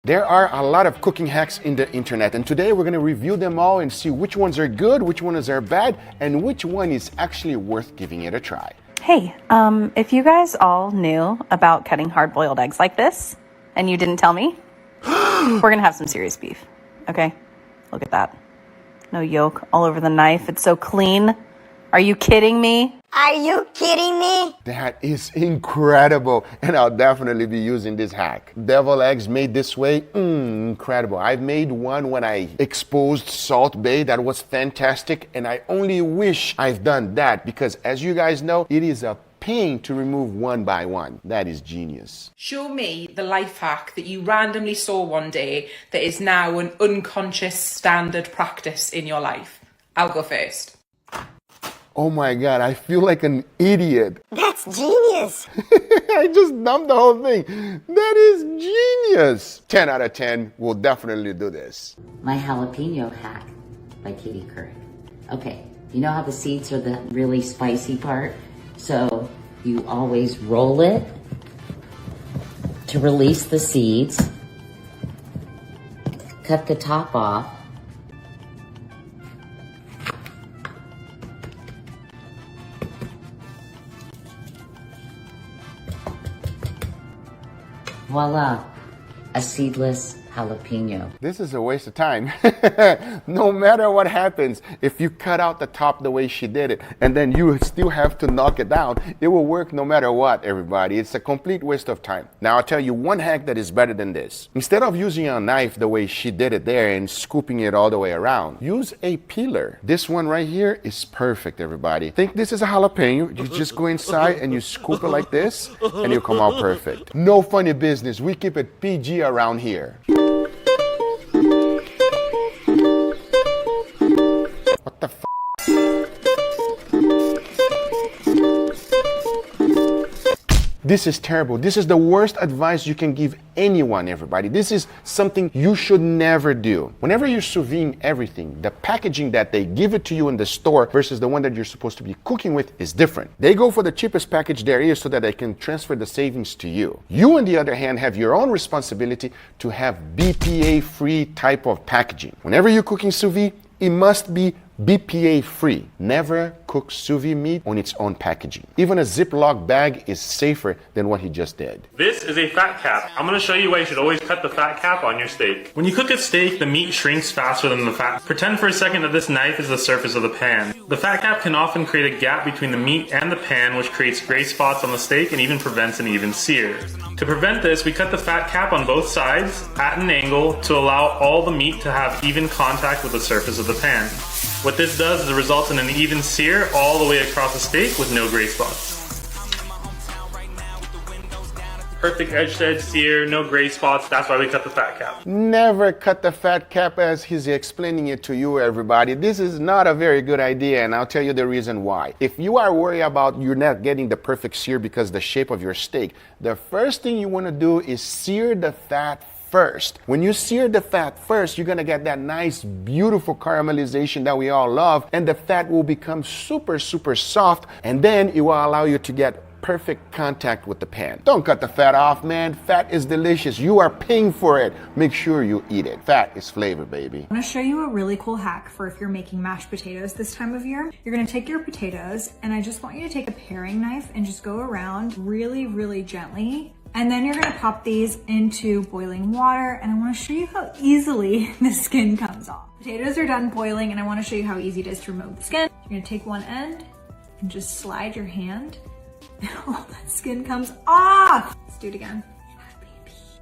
There are a lot of cooking hacks in the internet, and today we're going to review them all and see which ones are good, which ones are bad, and which one is actually worth giving it a try. Hey, if you guys all knew about cutting hard-boiled eggs like this, and you didn't tell me, we're going to have some serious beef, okay? Look at that. No yolk all over the knife. It's so clean. Are you kidding me? Are you kidding me? That is incredible, and I'll definitely be using this hack. Devil eggs made this way, incredible. I've made one when I exposed Salt Bae. That was fantastic, and I only wish I've done that because, as you guys know, it is a pain to remove one by one. That is genius. Show me the life hack that you randomly saw one day that is now an unconscious standard practice in your life. I'll go first. Oh my God, I feel like an idiot. That's genius. I just dumped the whole thing. That is genius. 10 out of 10 will definitely do this. My jalapeno hack by Katie Couric. Okay, you know how the seeds are the really spicy part? So you always roll it to release the seeds. Cut the top off. Voila, a seedless jalapeno. This is a waste of time. No matter what happens, if you cut out the top the way she did it, and then you still have to knock it down, it will work no matter what, everybody. It's a complete waste of time. Now, I'll tell you one hack that is better than this. Instead of using a knife the way she did it there and scooping it all the way around, use a peeler. This one right here is perfect, everybody. Think this is a jalapeno. You just go inside and you scoop it like this, and it'll come out perfect. No funny business. We keep it PG around here. What the f***? This is terrible. This is the worst advice you can give anyone, everybody. This is something you should never do. Whenever you're sous vide everything, the packaging that they give it to you in the store versus the one that you're supposed to be cooking with is different. They go for the cheapest package there is so that they can transfer the savings to you. You, on the other hand, have your own responsibility to have BPA-free type of packaging. Whenever you're cooking sous vide, it must be BPA free. Never cook sous vide meat on its own packaging. Even a Ziploc bag is safer than what he just did. This is a fat cap. I'm going to show you why you should always cut the fat cap on your steak. When you cook a steak, the meat shrinks faster than the fat. Pretend for a second that this knife is the surface of the pan. The fat cap can often create a gap between the meat and the pan, which creates gray spots on the steak and even prevents an even sear. To prevent this, we cut the fat cap on both sides at an angle to allow all the meat to have even contact with the surface of the pan. What this does is it results in an even sear all the way across the steak with no gray spots. Perfect edge-to-edge sear, no gray spots, that's why we cut the fat cap. Never cut the fat cap as he's explaining it to you, everybody. This is not a very good idea, and I'll tell you the reason why. If you are worried about you're not getting the perfect sear because of the shape of your steak, the first thing you want to do is sear the fat first. When you sear the fat first, you're gonna get that nice, beautiful caramelization that we all love, and the fat will become super, super soft, and then it will allow you to get perfect contact with the pan. Don't cut the fat off, man. Fat is delicious. You are paying for it. Make sure you eat it. Fat is flavor, baby. I'm gonna show you a really cool hack for if you're making mashed potatoes this time of year. You're gonna take your potatoes, and I just want you to take a paring knife and just go around really, really gently. And then you're gonna pop these into boiling water, and I wanna show you how easily the skin comes off. Potatoes are done boiling, and I wanna show you how easy it is to remove the skin. You're gonna take one end and just slide your hand, and all that skin comes off. Let's do it again.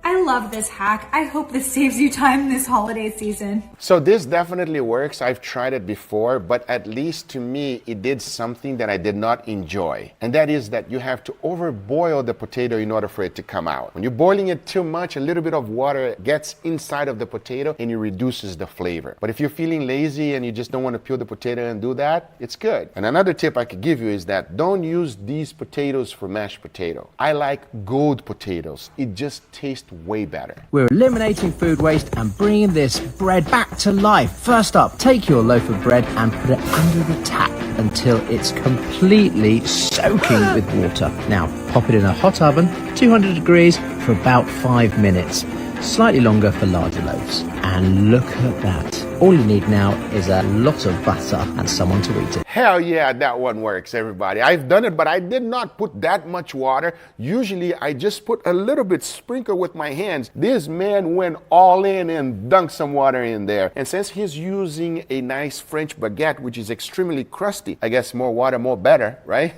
I love this hack. I hope this saves you time this holiday season. So this definitely works. I've tried it before, but at least to me, it did something that I did not enjoy. And that is that you have to overboil the potato in order for it to come out. When you're boiling it too much, a little bit of water gets inside of the potato and it reduces the flavor. But if you're feeling lazy and you just don't want to peel the potato and do that, it's good. And another tip I could give you is that don't use these potatoes for mashed potato. I like gold potatoes. It just tastes way better. We're eliminating food waste and bringing this bread back to life. First up, take your loaf of bread and put it under the tap until it's completely soaking with water. Now, pop it in a hot oven, 200 degrees, for about 5 minutes. slightly longer for larger loaves. And look at that. All you need now is a lot of butter and someone to eat it. Hell yeah, that one works, everybody. I've done it, but I did not put that much water. Usually, I just put a little bit sprinkle with my hands. This man went all in and dunked some water in there. And since he's using a nice French baguette, which is extremely crusty, I guess more water, more better, right?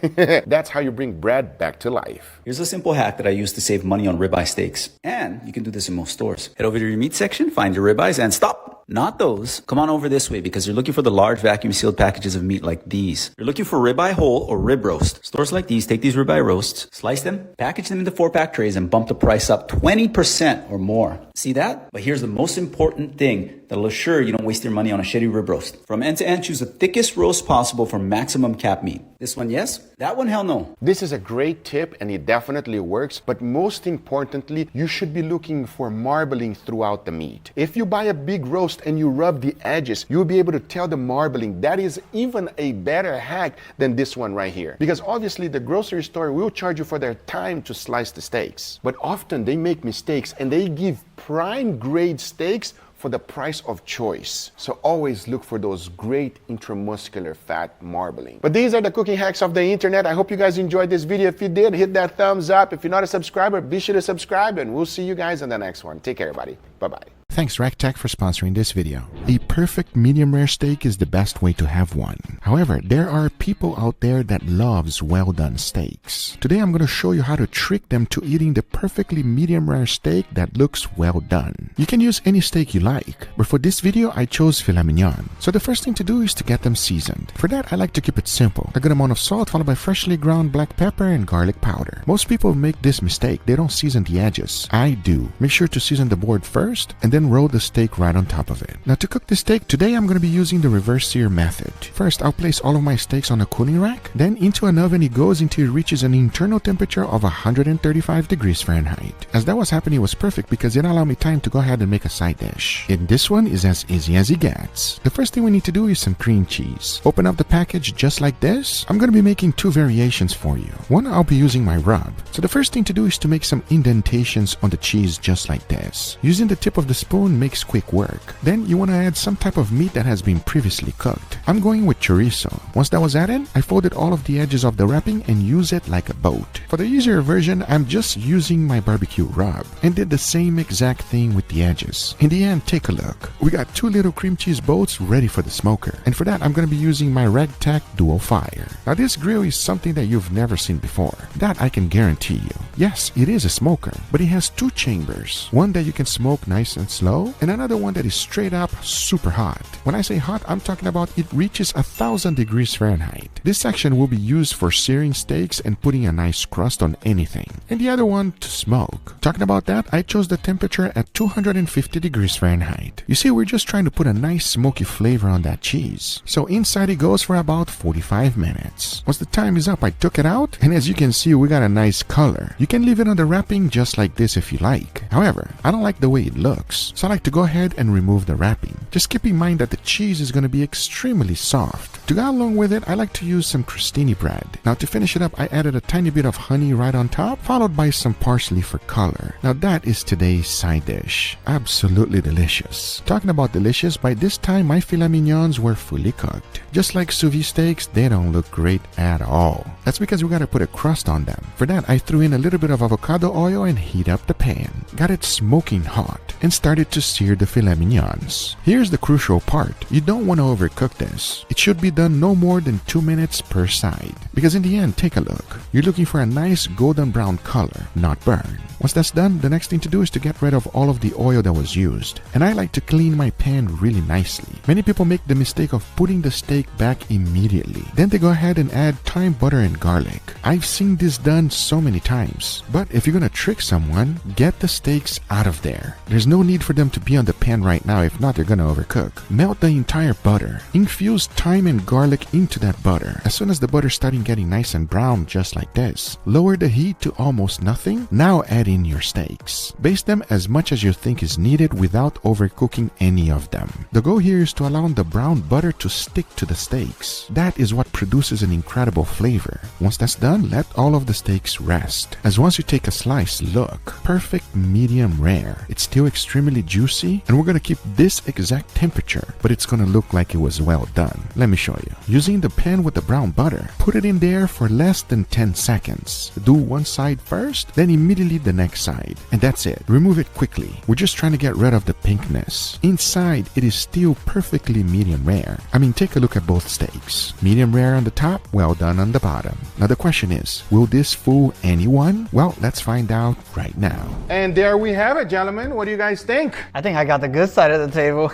That's how you bring bread back to life. Here's a simple hack that I use to save money on ribeye steaks. And you can do this in most stores. Head over to your meat section, find your ribeyes, and stop! Not those. Come on over this way because you're looking for the large vacuum sealed packages of meat like these. You're looking for ribeye whole or rib roast. Stores like these take these ribeye roasts, slice them, package them into 4-pack trays, and bump the price up 20% or more. See that? But here's the most important thing that'll assure you don't waste your money on a shitty rib roast. From end to end, choose the thickest roast possible for maximum cap meat. This one, yes. That one, hell no. This is a great tip and it definitely works, but most importantly, you should be looking for marbling throughout the meat. If you buy a big roast and you rub the edges, you'll be able to tell the marbling. That is even a better hack than this one right here. Because obviously the grocery store will charge you for their time to slice the steaks. But often they make mistakes and they give prime grade steaks for the price of choice. So always look for those great intramuscular fat marbling. But these are the cooking hacks of the internet. I hope you guys enjoyed this video. If you did, hit that thumbs up. If you're not a subscriber, be sure to subscribe and we'll see you guys in the next one. Take care, everybody. Bye-bye. Thanks RecTech for sponsoring this video. A perfect medium rare steak is the best way to have one. However, there are people out there that loves well done steaks. Today I'm going to show you how to trick them to eating the perfectly medium rare steak that looks well done. You can use any steak you like, but for this video I chose filet mignon. So the first thing to do is to get them seasoned. For that I like to keep it simple. A good amount of salt followed by freshly ground black pepper and garlic powder. Most people make this mistake. They don't season the edges. I do. Make sure to season the board first and then roll the steak right on top of it. Now to cook the steak, today I'm going to be using the reverse sear method. First, I'll place all of my steaks on a cooling rack. Then into an oven it goes until it reaches an internal temperature of 135 degrees Fahrenheit. As that was happening, it was perfect because it allowed me time to go ahead and make a side dish. And this one is as easy as it gets. The first thing we need to do is some cream cheese. Open up the package just like this. I'm going to be making two variations for you. One, I'll be using my rub. So the first thing to do is to make some indentations on the cheese just like this. Using the tip of the spoon makes quick work. Then you want to add some type of meat that has been previously cooked. I'm going with chorizo. Once that was added, I folded all of the edges of the wrapping and use it like a boat. For the easier version, I'm just using my barbecue rub and did the same exact thing with the edges. In the end, take a look. We got two little cream cheese boats ready for the smoker. And for that, I'm going to be using my RecTech Dual Fire. Now this grill is something that you've never seen before. That I can guarantee you. Yes, it is a smoker, but it has two chambers. One that you can smoke nice and slow, and another one that is straight up super hot. When I say hot, I'm talking about it reaches 1000 degrees Fahrenheit. This section will be used for searing steaks and putting a nice crust on anything. And the other one to smoke. Talking about that, I chose the temperature at 250 degrees Fahrenheit. You see, we're just trying to put a nice smoky flavor on that cheese. So inside it goes for about 45 minutes. Once the time is up, I took it out, and as you can see, we got a nice color. You can leave it on the wrapping just like this if you like. However, I don't like the way it looks, so I like to go ahead and remove the wrapping. Just keep in mind that the cheese is going to be extremely soft. To go along with it, I like to use some crostini bread. Now to finish it up, I added a tiny bit of honey right on top, followed by some parsley for color. Now that is today's side dish. Absolutely delicious. Talking about delicious, by this time my filet mignons were fully cooked. Just like sous vide steaks, they don't look great at all. That's because we gotta put a crust on them. For that, I threw in a little bit of avocado oil and heat up the pan. Got it smoking hot and started to sear the filet mignons. Here's the crucial part. You don't want to overcook this. It should be done no more than 2 minutes per side. Because in the end, take a look. You're looking for a nice golden brown color, not burn. Once that's done, the next thing to do is to get rid of all of the oil that was used. And I like to clean my pan really nicely. Many people make the mistake of putting the steak back immediately. Then they go ahead and add thyme, butter, and garlic. I've seen this done so many times. But if you're gonna trick someone, get the steaks out of there. There's no need for them to be on the pan right now. If not, they're gonna overcook. Melt the entire butter. Infuse thyme and garlic into that butter. As soon as the butter starting getting nice and brown, just like this, lower the heat to almost nothing. Now add in your steaks. Baste them as much as you think is needed without overcooking any of them. The goal here is to allow the brown butter to stick to the steaks. That is what produces an incredible flavor. Once that's done, let all of the steaks rest. As once you take a slice, look, perfect medium rare. It's still extremely juicy, and we're gonna keep this exact temperature, but it's gonna look like it was well done. Let me show you. Using the pan with the brown butter, put it in there for less than 10 seconds. Do one side first, then immediately the next side. And that's it. Remove it quickly. We're just trying to get rid of the pinkness. Inside, it is still perfectly medium rare. I mean, take a look at both steaks. Medium rare on the top, well done on the bottom. Now the question is, will this fool anyone? Well, let's find out right now. And there we have it, gentlemen. What do you guys think? I think I got the good side of the table.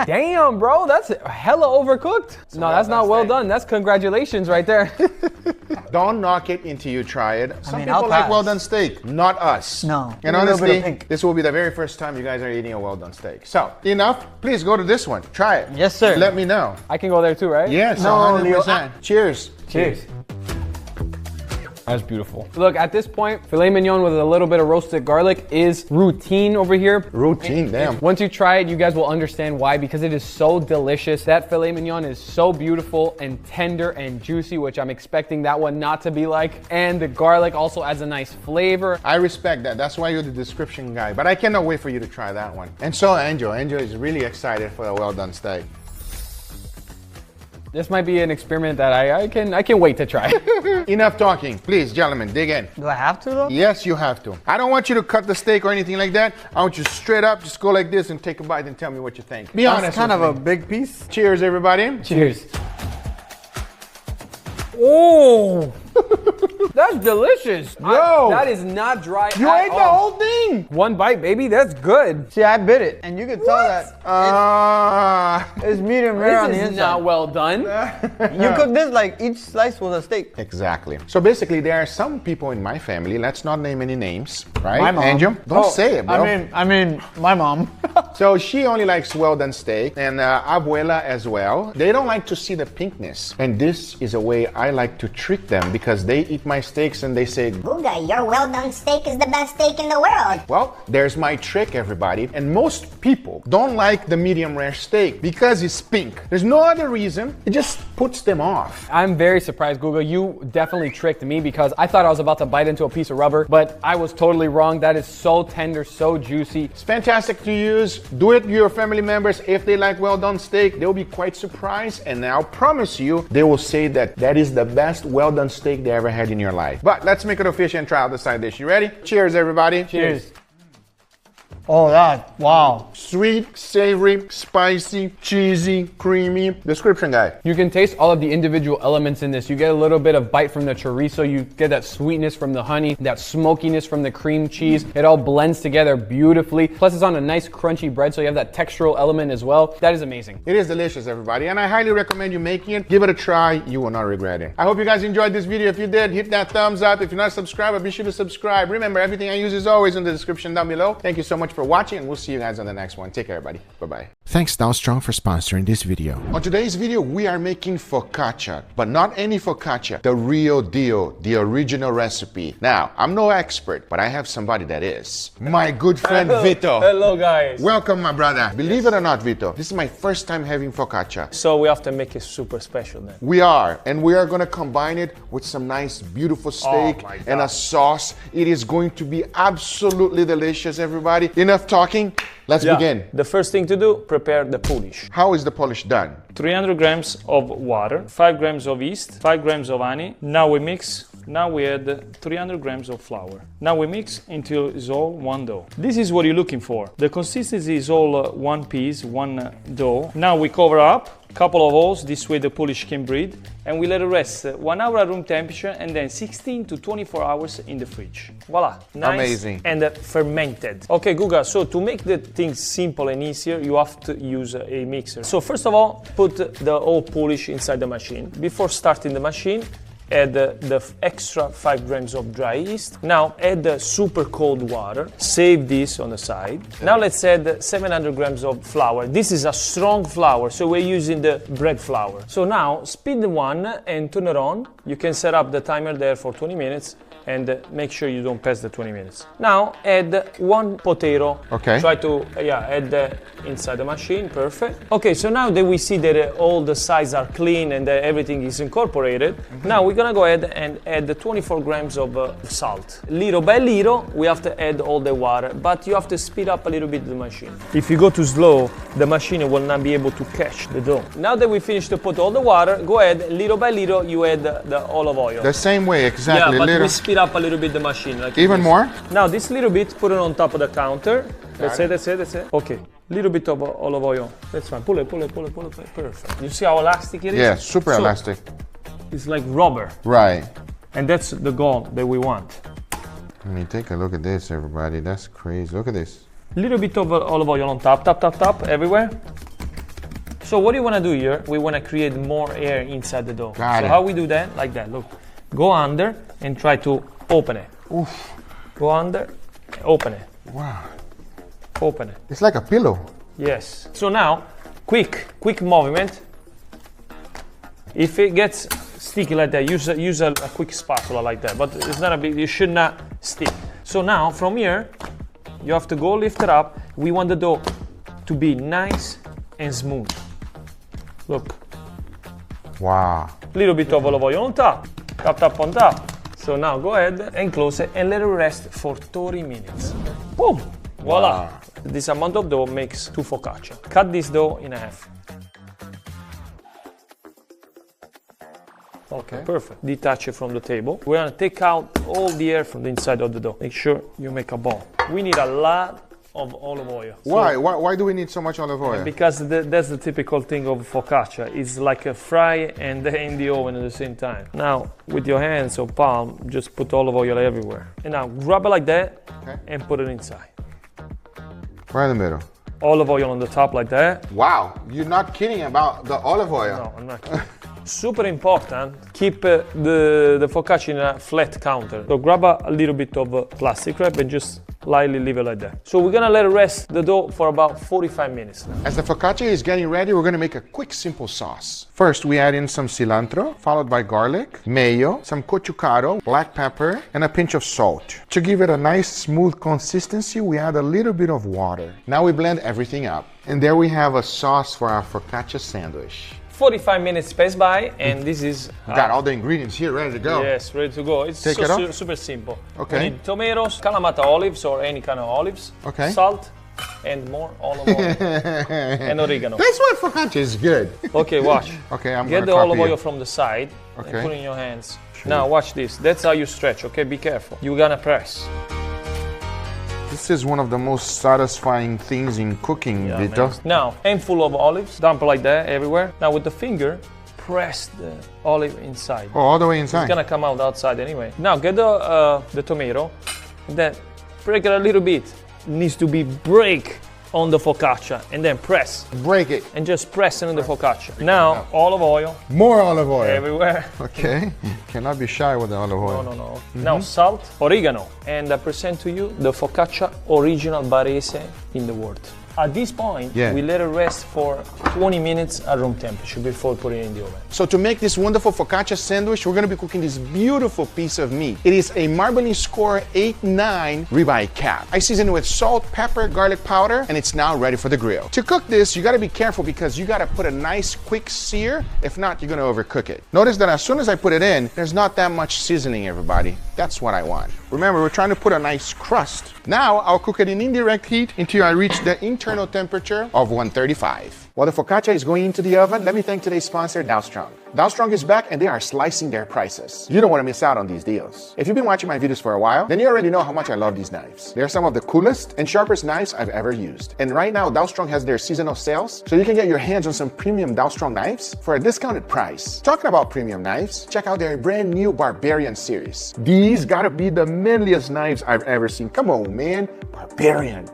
Damn, bro, that's hella overcooked. No, that's not well done. That's congratulations right there. Don't knock it until you try it. Some mean, people I'll like pass. well done steak, not us. No. And A little bit of honestly, pink. this will be the very first time you guys are eating a well done steak. So, enough. Please go to this one. Try it. Yes, sir. Let me know. I can go there too, right? Yes, No, 100%. Leo. Cheers. Cheers. That's beautiful. Look, at this point, filet mignon with a little bit of roasted garlic is routine over here. Routine, damn. Once you try it, you guys will understand why, because it is so delicious. That filet mignon is so beautiful and tender and juicy, which I'm expecting that one not to be like. And the garlic also adds a nice flavor. I respect that. That's why you're the description guy. But I cannot wait for you to try that one. And so Angel is really excited for a well done steak. This might be an experiment that I can wait to try. Enough talking. Please, gentlemen, dig in. Do I have to though? Yes, you have to. I don't want you to cut the steak or anything like that. I want you straight up, just go like this and take a bite and tell me what you think. Be honest. That's kind of with a me. big piece. Cheers, everybody. Cheers. Oh, that's delicious. Yo. That is not dry You at ate the all. whole thing. One bite, baby. That's good. See, I bit it, and you can tell that it's medium rare on the This is inside. not well done. You cook this like each slice was a steak. Exactly. So basically, there are some people in my family, let's not name any names, right? My mom. Angel? Don't say it, bro. I mean, my mom. So she only likes well done steak, and abuela as well. They don't like to see the pinkness. And this is a way I like to trick them, because they eat my steaks and they say, Guga, your well done steak is the best steak in the world. well, there's my trick, everybody. And most people don't like the medium rare steak because it's pink. There's no other reason. It just puts them off. I'm very surprised, Guga. You definitely tricked me, because I thought I was about to bite into a piece of rubber, but I was totally wrong. That is so tender, so juicy. It's fantastic to use. Do it to your family members. If they like well done steak, they'll be quite surprised. And I'll promise you, they will say that that is the best well done steak they ever had in your life. But let's make it official and try out the side dish. You ready? Cheers, everybody. Cheers. Oh, that, wow. Sweet, savory, spicy, cheesy, creamy. Description guy. You can taste all of the individual elements in this. You get a little bit of bite from the chorizo. You get that sweetness from the honey, that smokiness from the cream cheese. It all blends together beautifully. Plus, it's on a nice crunchy bread, so you have that textural element as well. That is amazing. It is delicious, everybody, and I highly recommend you making it. Give it a try. You will not regret it. I hope you guys enjoyed this video. If you did, hit that thumbs up. If you're not subscribed, be sure to subscribe. Remember, everything I use is always in the description down below. Thank you so much for watching, and we'll see you guys on the next one. Take care, everybody. Bye-bye. Thanks Strong for sponsoring this video. On today's video, we are making focaccia, but not any focaccia, the real deal, the original recipe. Now, I'm no expert, but I have somebody that is. My good friend Vito. Hello, guys. Welcome, my brother. Believe it or not, Vito, this is my first time having focaccia. So we have to make it super special then. We are, and we are gonna combine it with some nice, beautiful steak and a sauce. It is going to be absolutely delicious, everybody. Enough talking, let's begin. The first thing to do, prepare the polish. How is the polish done? 300 grams of water, 5 grams of yeast, 5 grams of honey. Now we mix. Now we add 300 grams of flour. Now we mix until it's all one dough. This is what you're looking for. The consistency is all one piece, one dough. Now we cover up. Couple of holes, this way the polish can breathe, and we let it rest 1 hour at room temperature and then 16 to 24 hours in the fridge. Voila, nice. Amazing. And fermented. Okay, Guga, so to make the things simple and easier, you have to use a mixer. So first of all, put the whole polish inside the machine. Before starting the machine, add the extra 5 grams of dry yeast. Now add the super cold water. Save this on the side. Now let's add 700 grams of flour. This is a strong flour, so we're using the bread flour. So now speed the one and turn it on. You can set up the timer there for 20 minutes and make sure you don't pass the 20 minutes. Now add 1 potato. Okay. Try to add inside the machine. Perfect. Okay, so now that we see that all the sides are clean and everything is incorporated, now we're gonna go ahead and add 24 grams of salt. Little by little, we have to add all the water, but you have to speed up a little bit the machine. If you go too slow, the machine will not be able to catch the dough. Now that we finished to put all the water, go ahead, little by little, you add the olive oil. The same way, exactly. Yeah, but we speed up a little bit the machine. Like even this. more? Now this little bit, put it on top of the counter. That's it. Okay, little bit of olive oil. That's fine. Pull it. Perfect. You see how elastic it is? Yeah, super elastic. It's like rubber. Right. And that's the goal that we want. I mean, take a look at this, everybody. That's crazy. Look at this. Little bit of olive oil on top, tap, everywhere. So what do you want to do here? We want to create more air inside the dough. Got it. How we do that? Like that, look. Go under and try to open it. Oof. Go under, open it. Wow. Open it. It's like a pillow. Yes. So now, quick movement. If it gets sticky like that, use a quick spatula like that. But it's not a big, you should not stick. So now, from here, you have to go lift it up. We want the dough to be nice and smooth. Look. Wow. Little bit of olive oil on top. Tap on top. So now go ahead and close it and let it rest for 30 minutes. Boom! Voila! Wow. This amount of dough makes 2 focaccia. Cut this dough in half. Okay, perfect. Detach it from the table. We're gonna take out all the air from the inside of the dough. Make sure you make a ball. We need a lot of olive oil. Why do we need so much olive oil? Because that's the typical thing of focaccia. It's like a fry and in the oven at the same time. Now, with your hands or palm, just put olive oil everywhere. And now grab it like that and put it inside. Right in the middle. Olive oil on the top like that. Wow, you're not kidding about the olive oil. No, I'm not kidding. Super important, keep the focaccia in a flat counter. So grab a little bit of plastic wrap and just lightly leave it like that. So we're gonna let it rest the dough for about 45 minutes now. As the focaccia is getting ready, we're gonna make a quick, simple sauce. First, we add in some cilantro, followed by garlic, mayo, some cochucaro, black pepper, and a pinch of salt. To give it a nice, smooth consistency, we add a little bit of water. Now we blend everything up. And there we have a sauce for our focaccia sandwich. 45 minutes pass by, and this is... Got all the ingredients here ready to go. Yes, ready to go. It's super simple. Okay. We need tomatoes, Kalamata olives or any kind of olives, okay. Salt, and more olive oil, and oregano. That's why focaccia is good. Okay, watch. Okay, I'm Get gonna the olive copy oil you. from the side and Okay. put it in your hands. Now watch this. That's how you stretch, okay? Be careful. You're gonna press. This is one of the most satisfying things in cooking, Vito. Now, handful of olives, dump it like that everywhere. Now with the finger, press the olive inside. Oh, all the way inside? It's gonna come out outside anyway. Now get the tomato, and then break it a little bit. It needs to be break on the focaccia, and then press. Break it. And just press it on the focaccia. Now, olive oil. More olive oil. Everywhere. Okay. Cannot be shy with the olive oil. No. Now salt, oregano, and I present to you the focaccia original Barese in the world. At this point, we let it rest for 20 minutes at room temperature before putting it in the oven. So to make this wonderful focaccia sandwich, we're going to be cooking this beautiful piece of meat. It is a Marboni Score 8-9 ribeye cap. I season it with salt, pepper, garlic powder, and it's now ready for the grill. To cook this, you got to be careful because you got to put a nice quick sear. If not, you're going to overcook it. Notice that as soon as I put it in, there's not that much seasoning, everybody. That's what I want. Remember, we're trying to put a nice crust. Now, I'll cook it in indirect heat until I reach the internal temperature of 135. While the focaccia is going into the oven, let me thank today's sponsor, Dow Strong. Dow Strong is back and they are slicing their prices. You don't want to miss out on these deals. If you've been watching my videos for a while, then you already know how much I love these knives. They're some of the coolest and sharpest knives I've ever used. And right now, Dow Strong has their seasonal sales, so you can get your hands on some premium Dow Strong knives for a discounted price. Talking about premium knives, check out their brand new Barbarian series. These gotta be the manliest knives I've ever seen. Come on, man. Barbarian.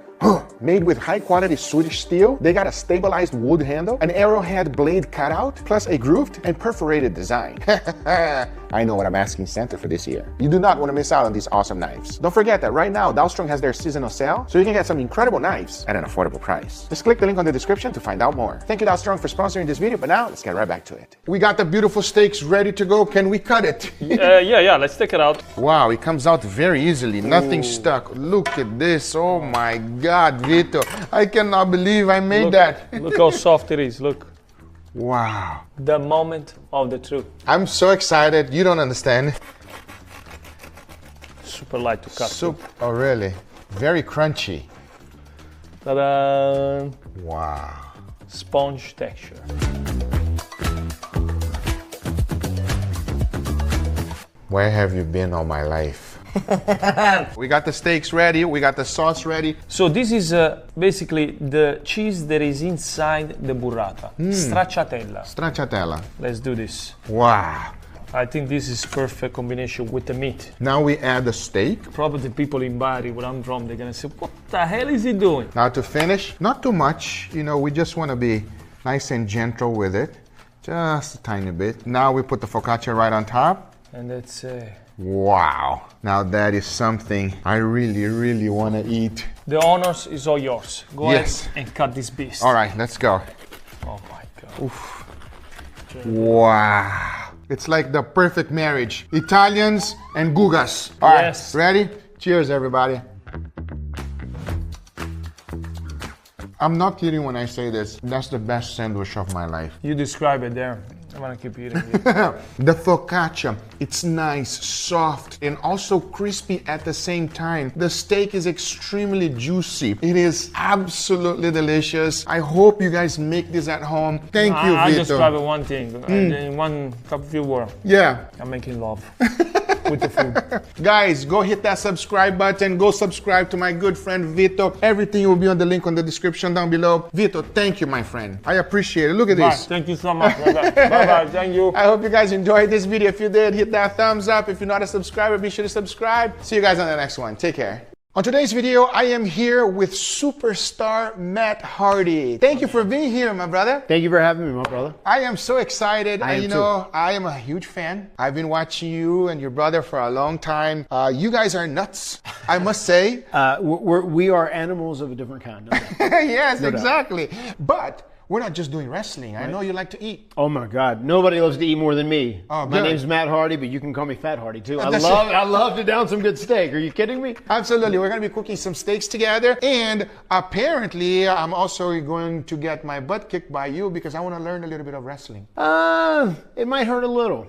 Made with high quality Swedish steel, they got a stabilized wood handle, an arrowhead blade cutout, plus a grooved and perforated design. I know what I'm asking Santa for this year. You do not want to miss out on these awesome knives. Don't forget that right now, Dalstrong has their seasonal sale, so you can get some incredible knives at an affordable price. Just click the link on the description to find out more. Thank you, Dalstrong, for sponsoring this video, but now let's get right back to it. We got the beautiful steaks ready to go. Can we cut it? Yeah, let's take it out. Wow, it comes out very easily. Nothing stuck. Look at this. Oh my God, Vito. I cannot believe I made that. Look how soft it is. Look. Wow. The moment of the truth. I'm so excited. You don't understand. Super light to cut. Oh, really? Very crunchy. Ta-da! Wow. Sponge texture. Where have you been all my life? We got the steaks ready, we got the sauce ready. So this is basically the cheese that is inside the burrata. Stracciatella. Stracciatella. Let's do this. Wow. I think this is perfect combination with the meat. Now we add the steak. Probably the people in Bari, where I'm from, they're gonna say, what the hell is he doing? Now to finish, not too much. You know, we just want to be nice and gentle with it. Just a tiny bit. Now we put the focaccia right on top. And that's wow. Now that is something I really, really want to eat. The honors is all yours. Go ahead and cut this beast. All right, let's go. Oh my God. Oof. Wow. It's like the perfect marriage. Italians and Gugas. All right, ready? Cheers, everybody. I'm not kidding when I say this. That's the best sandwich of my life. You describe it there. I want to keep eating it. The focaccia, it's nice, soft, and also crispy at the same time. The steak is extremely juicy. It is absolutely delicious. I hope you guys make this at home. Thank you, Vito. I'll describe it one thing, in one couple few words. Yeah. I'm making love with the food. Guys, go hit that subscribe button. Go subscribe to my good friend Vito. Everything will be on the link on the description down below. Vito, thank you, my friend. I appreciate it. Look at this. Thank you so much. Bye-bye. Thank you. I hope you guys enjoyed this video. If you did, hit that thumbs up. If you're not a subscriber, be sure to subscribe. See you guys on the next one. Take care. On today's video, I am here with superstar Matt Hardy. Thank you for being here, my brother. Thank you for having me, my brother. I am so excited. I am too. I am a huge fan. I've been watching you and your brother for a long time. You guys are nuts, I must say. We are animals of a different kind. Yes, exactly. But we're not just doing wrestling. I know you like to eat. Oh my God, nobody loves to eat more than me. Oh, my name's Matt Hardy, but you can call me Fat Hardy too. I love to down some good steak. Are you kidding me? Absolutely. We're going to be cooking some steaks together, and apparently I'm also going to get my butt kicked by you because I want to learn a little bit of wrestling. It might hurt a little.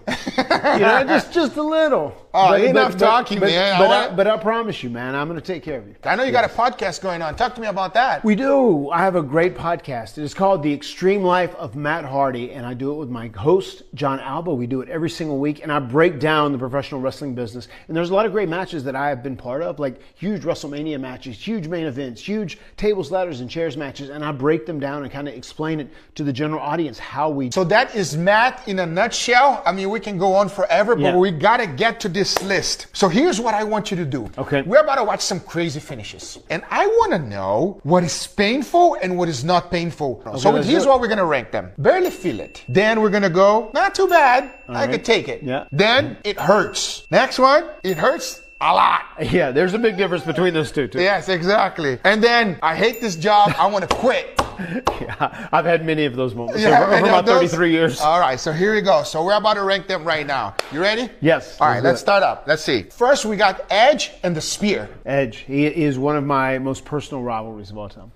just a little. Oh, enough talking, man. But I promise you, man, I'm going to take care of you. I know you got a podcast going on. Talk to me about that. We do. I have a great podcast. It is called The Extreme Life of Matt Hardy, and I do it with my host, John Alba. We do it every single week, and I break down the professional wrestling business. And there's a lot of great matches that I have been part of, like huge WrestleMania matches, huge main events, huge tables, ladders, and chairs matches, and I break them down and kind of explain it to the general audience how we... So that is Matt in a nutshell. I mean, we can go on forever, but we got to get to this list. So here's what I want you to do. Okay. We're about to watch some crazy finishes, and I want to know what is painful and what is not painful. Okay, so here's what we're going to rank them. Barely feel it. Then we're going to go, not too bad. I could take it. Yeah. Then it hurts. Next one, it hurts a lot. Yeah, there's a big difference between those two, too. Yes, exactly. And then I hate this job. I want to quit. Yeah, I've had many of those moments over about 33 years. All right, so here we go. So we're about to rank them right now. You ready? Yes. All right, let's start up. Let's see. First, we got Edge and the Spear. Edge. He is one of my most personal rivalries of all time.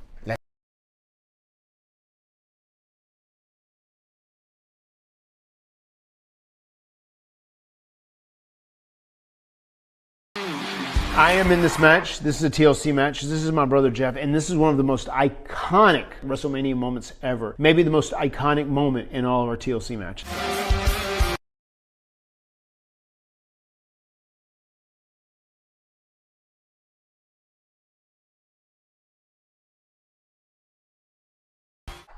I am in this match. This is a TLC match. This is my brother Jeff, and this is one of the most iconic WrestleMania moments ever. Maybe the most iconic moment in all of our TLC matches.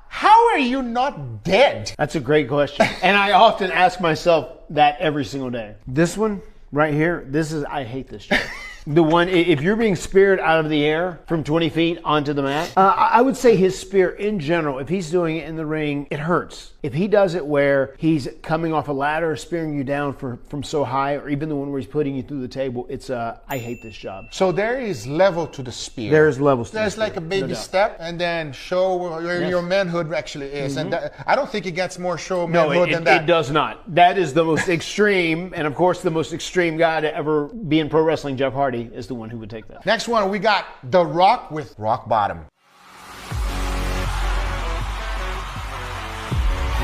How are you not dead? That's a great question. And I often ask myself that every single day. This one right here, I hate this chair. The one, if you're being speared out of the air from 20 feet onto the mat, I would say his spear in general, if he's doing it in the ring, it hurts. If he does it where he's coming off a ladder, spearing you down from so high, or even the one where he's putting you through the table, it's I hate this job. So there is level to the spear. There's levels to the There's spear, like a baby no doubt. step, and then show where your manhood actually is. And I don't think it gets more show No, manhood than that. it does not. That is the most extreme, and of course the most extreme guy to ever be in pro wrestling, Jeff Hardy, is the one who would take that. Next one, we got The Rock with rock bottom.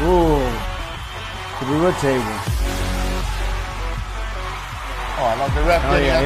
Ooh, through a table. Oh, I love the ref getting on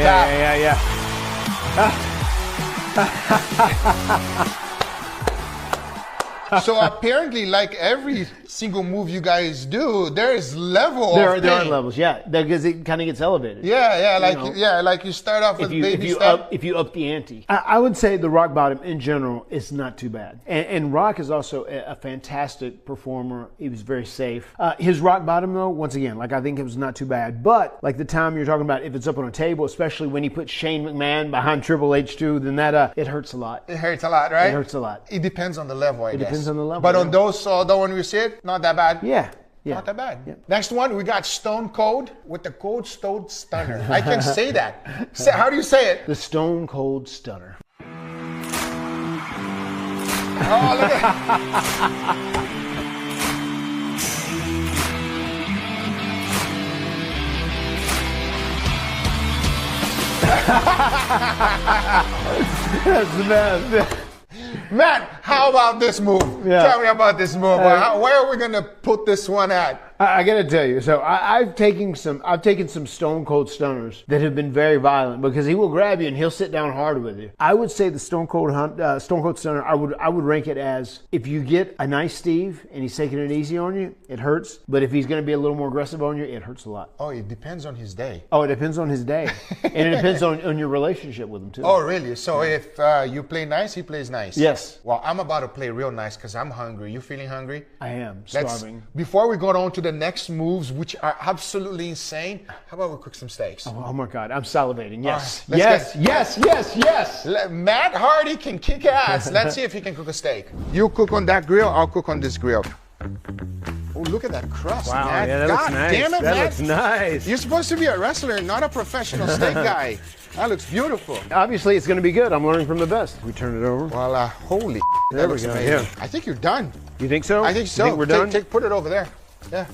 top. So apparently, like every single move you guys do, there is level. There of are pain. levels, yeah, because it kind of gets elevated. Yeah, You like you start off with baby step. if you up the ante. I would say the rock bottom in general is not too bad. And Rock is also a fantastic performer. He was very safe. His rock bottom though, once again, like I think it was not too bad. But like the time you're talking about, if it's up on a table, especially when he put Shane McMahon behind Triple H too, then that it hurts a lot. It hurts a lot, right? It hurts a lot. It depends on the level, I guess. Depends on the level. But yeah. on those, the one we see it, not that bad. Yeah. Not that bad. Yeah. Next one, we got Stone Cold with the Cold Stone Stunner. I can say that. How do you say it? The Stone Cold Stunner. Oh, look at That's the best. Matt, how about this move? Yeah. Tell me about this move. Where are we gonna put this one at? I gotta tell you, so I've taken some Stone Cold Stunners that have been very violent because he will grab you and he'll sit down hard with you. I would say the Stone Cold Stunner, I would rank it as, if you get a nice Steve and he's taking it easy on you, it hurts. But if he's gonna be a little more aggressive on you, it hurts a lot. Oh, it depends on his day. Oh, it depends on his day, and it depends on your relationship with him too. Oh, really? So if you play nice, he plays nice. Yes. Well, I'm about to play real nice because I'm hungry. You feeling hungry? I am starving. Before we go on to the next moves, which are absolutely insane, how about we cook some steaks? Oh my God, I'm salivating. Yes, All right, yes. Matt Hardy can kick ass. Let's see if he can cook a steak. You cook on that grill, I'll cook on this grill. Oh, look at that crust, Wow, Matt. yeah, that God looks nice. damn it, That Matt. looks nice. You're supposed to be a wrestler, not a professional steak guy. That looks beautiful. Obviously, it's going to be good. I'm learning from the best. We turn it over. Well, holy There that we looks go, amazing. yeah. I think you're done. You think so? I think so. You think we're done? Put it over there. Yeah.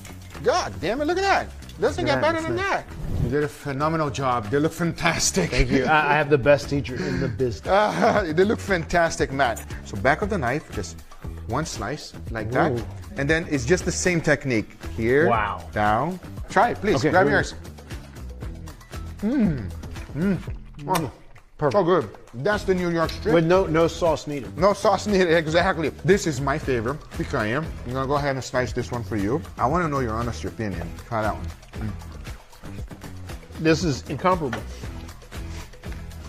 God damn it, look at that. Doesn't get better than that. You did a phenomenal job. They look fantastic. Thank you. I have the best teacher in the business. They look fantastic, Matt. So back of the knife, just one slice like that. Ooh. And then it's just the same technique. Here, Wow. down. Try it, please. Okay, Grab here we yours. Oh, Perfect. so good. That's the New York strip. With no sauce needed. No sauce needed, exactly. This is my favorite, picanha. I'm gonna go ahead and slice this one for you. I wanna know your honest opinion. Try that one. This is incomparable.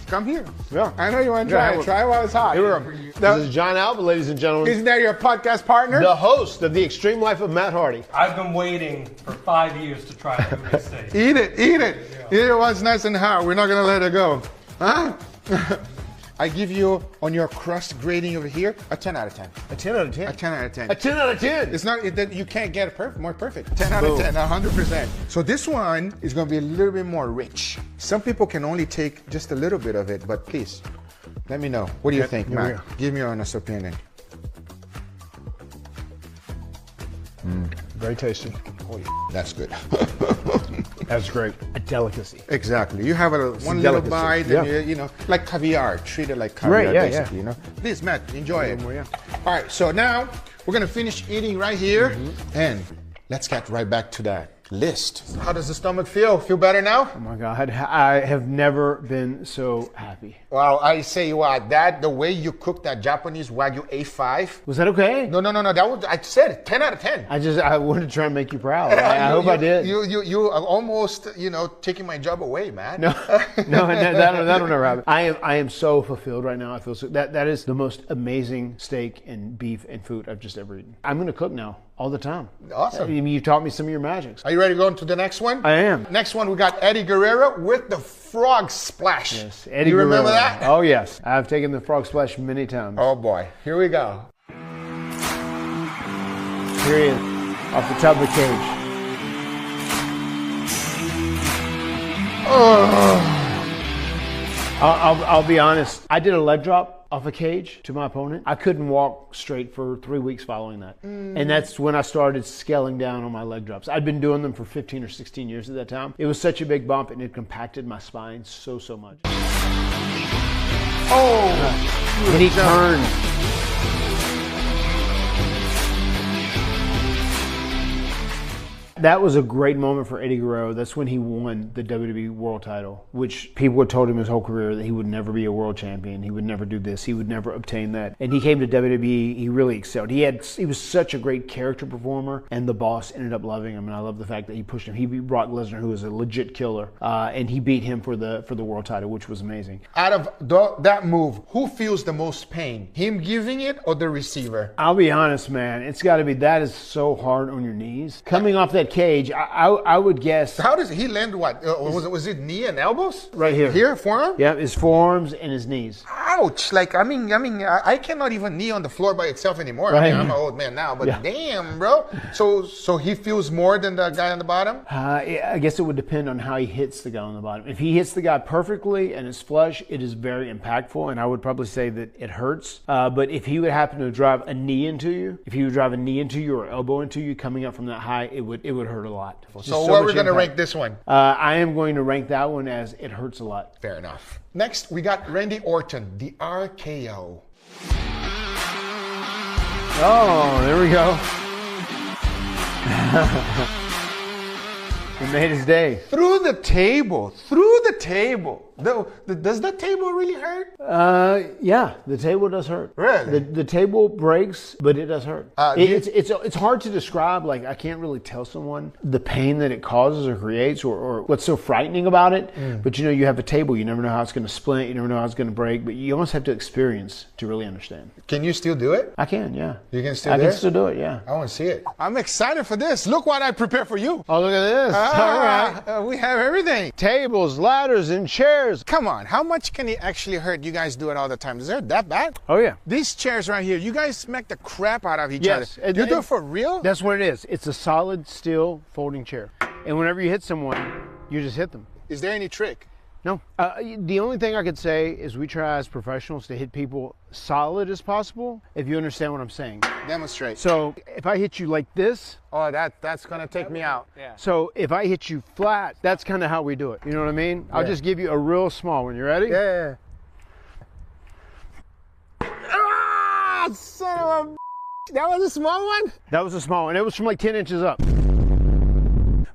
Come here. Yeah. I know you wanna try it. Try it while it's hot. Here we go. This is John Alba, ladies and gentlemen. Isn't that your podcast partner? The host of The Extreme Life of Matt Hardy. I've been waiting for 5 years to try a Guga steak. Eat it, eat it. Eat it once nice and hot. We're not gonna let it go. Huh? I give you, on your crust grading over here, a 10 out of 10. A 10 out of 10. A 10 out of 10. A 10 out of 10. It's not, you can't get it more perfect. 10 out of 10, 100%. So this one is gonna be a little bit more rich. Some people can only take just a little bit of it, but please, let me know. What do you think, here we Matt? go. Give me your honest opinion. Very tasty. Holy, that's good. That's great. A delicacy. Exactly. You have one little delicacy. bite, and you know, like caviar. Treat it like Right, caviar, yeah, basically. You know. Please, Matt, enjoy it. All right. So now we're gonna finish eating right here, and let's get right back to that list. How does the stomach feel? Feel better now? Oh my God, I have never been so happy. Well, I say what, the way you cooked that Japanese Wagyu A5. Was that okay? No. That was, I said it, 10 out of 10. I wanted to try and make you proud. I hope I did. You are almost, taking my job away, man. No, that'll never happen. I am so fulfilled right now. I feel so, that is the most amazing steak and beef and food I've just ever eaten. I'm gonna cook now all the time. Awesome. I mean, you taught me some of your magics. Are you ready to go into the next one? I am. Next one, we got Eddie Guerrero with the frog splash. Yes, Eddie You remember Guerrero. that? Oh, yes. I've taken the frog splash many times. Oh, boy. Here we go. Here he is, off the top of the cage. I'll be honest. I did a leg drop off a cage to my opponent. I couldn't walk straight for 3 weeks following that. And that's when I started scaling down on my leg drops. I'd been doing them for 15 or 16 years at that time. It was such a big bump and it compacted my spine so much. Oh! And he turned. That was a great moment for Eddie Guerrero. That's when he won the WWE World title, which people had told him his whole career that he would never be a world champion. He would never do this. He would never obtain that. And he came to WWE. He really excelled. He was such a great character performer, and the boss ended up loving him. And I love the fact that he pushed him. He beat Brock Lesnar, who was a legit killer, and he beat him for the world title, which was amazing. Out of that move, who feels the most pain? Him giving it or the receiver? I'll be honest, man. It's got to be, that is so hard on your knees. Coming off that cage, I would guess. How does he land what? Was it knee and elbows? Right here. Here, forearm? Yeah, his forearms and his knees. Ouch. Like, I mean, I cannot even knee on the floor by itself anymore. Right. I mean, I'm an old man now, but damn, bro. So he feels more than the guy on the bottom? I guess it would depend on how he hits the guy on the bottom. If he hits the guy perfectly and it's flush, it is very impactful, and I would probably say that it hurts. But if he would happen to drive a knee into you, or elbow into you coming up from that high, it would hurt a lot. So what are we going to rank this one? I am going to rank that one as it hurts a lot. Fair enough. Next, we got Randy Orton, the RKO. Oh, there we go. He made his day. Through the table. Does the table really hurt? Yeah, the table does hurt. Really? The table breaks, but it does hurt. It's hard to describe. Like, I can't really tell someone the pain that it causes or creates, or what's so frightening about it. But you have a table. You never know how it's going to splint. You never know how it's going to break. But you almost have to experience to really understand. Can you still do it? I can, yeah. You can still I do it? can still do it, yeah. I want to see it. I'm excited for this. Look what I prepared for you. Oh, look at this. All right. We have everything. Tables, ladders, and chairs. Come on. How much can it actually hurt? You guys do it all the time. Is it that bad? Oh, yeah. These chairs right here, you guys smack the crap out of each Yes. other. You do it for real? That's what it is. It's a solid steel folding chair. And whenever you hit someone, you just hit them. Is there any trick? No. The only thing I could say is we try as professionals to hit people solid as possible, if you understand what I'm saying. Demonstrate. So if I hit you like this. Oh, that's going to take me out. Yeah. So if I hit you flat, that's kind of how we do it. You know what I mean? I'll just give you a real small one. You ready? Yeah. Ah, son of a... That was a small one? That was a small one. It was from like 10 inches up.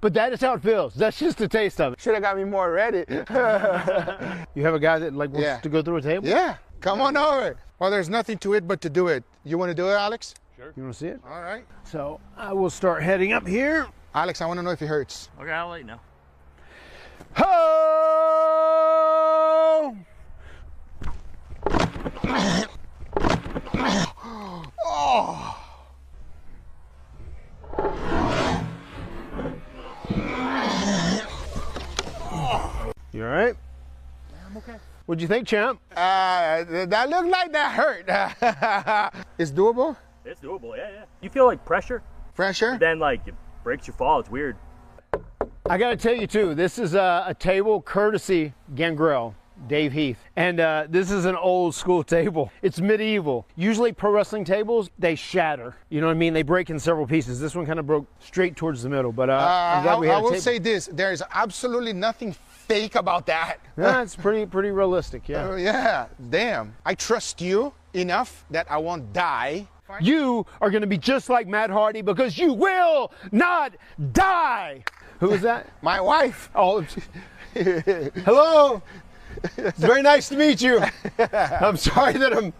But that is how it feels. That's just the taste of it. Should have got me more ready. You have a guy that wants to go through a table? Yeah. Come on over. Well, there's nothing to it but to do it. You want to do it, Alex? Sure. You want to see it? All right. So I will start heading up here. Alex, I want to know if it hurts. Okay, I'll let you know. Ho! Oh. You all right? I'm okay. What'd you think, champ? That looked like that hurt. It's doable? It's doable, yeah. You feel like pressure? Pressure? But then, like, it breaks your fall. It's weird. I got to tell you, too, this is a table courtesy Gangrel, Dave Heath. And this is an old school table. It's medieval. Usually pro wrestling tables, they shatter. You know what I mean? They break in several pieces. This one kind of broke straight towards the middle. But I'm glad we had I a will table. say this. There's absolutely nothing fake about that. Yeah, it's pretty realistic, yeah. Yeah, damn. I trust you enough that I won't die. You are going to be just like Matt Hardy because you will not die. Who is that? My wife. Oh, hello. It's very nice to meet you. I'm sorry that I'm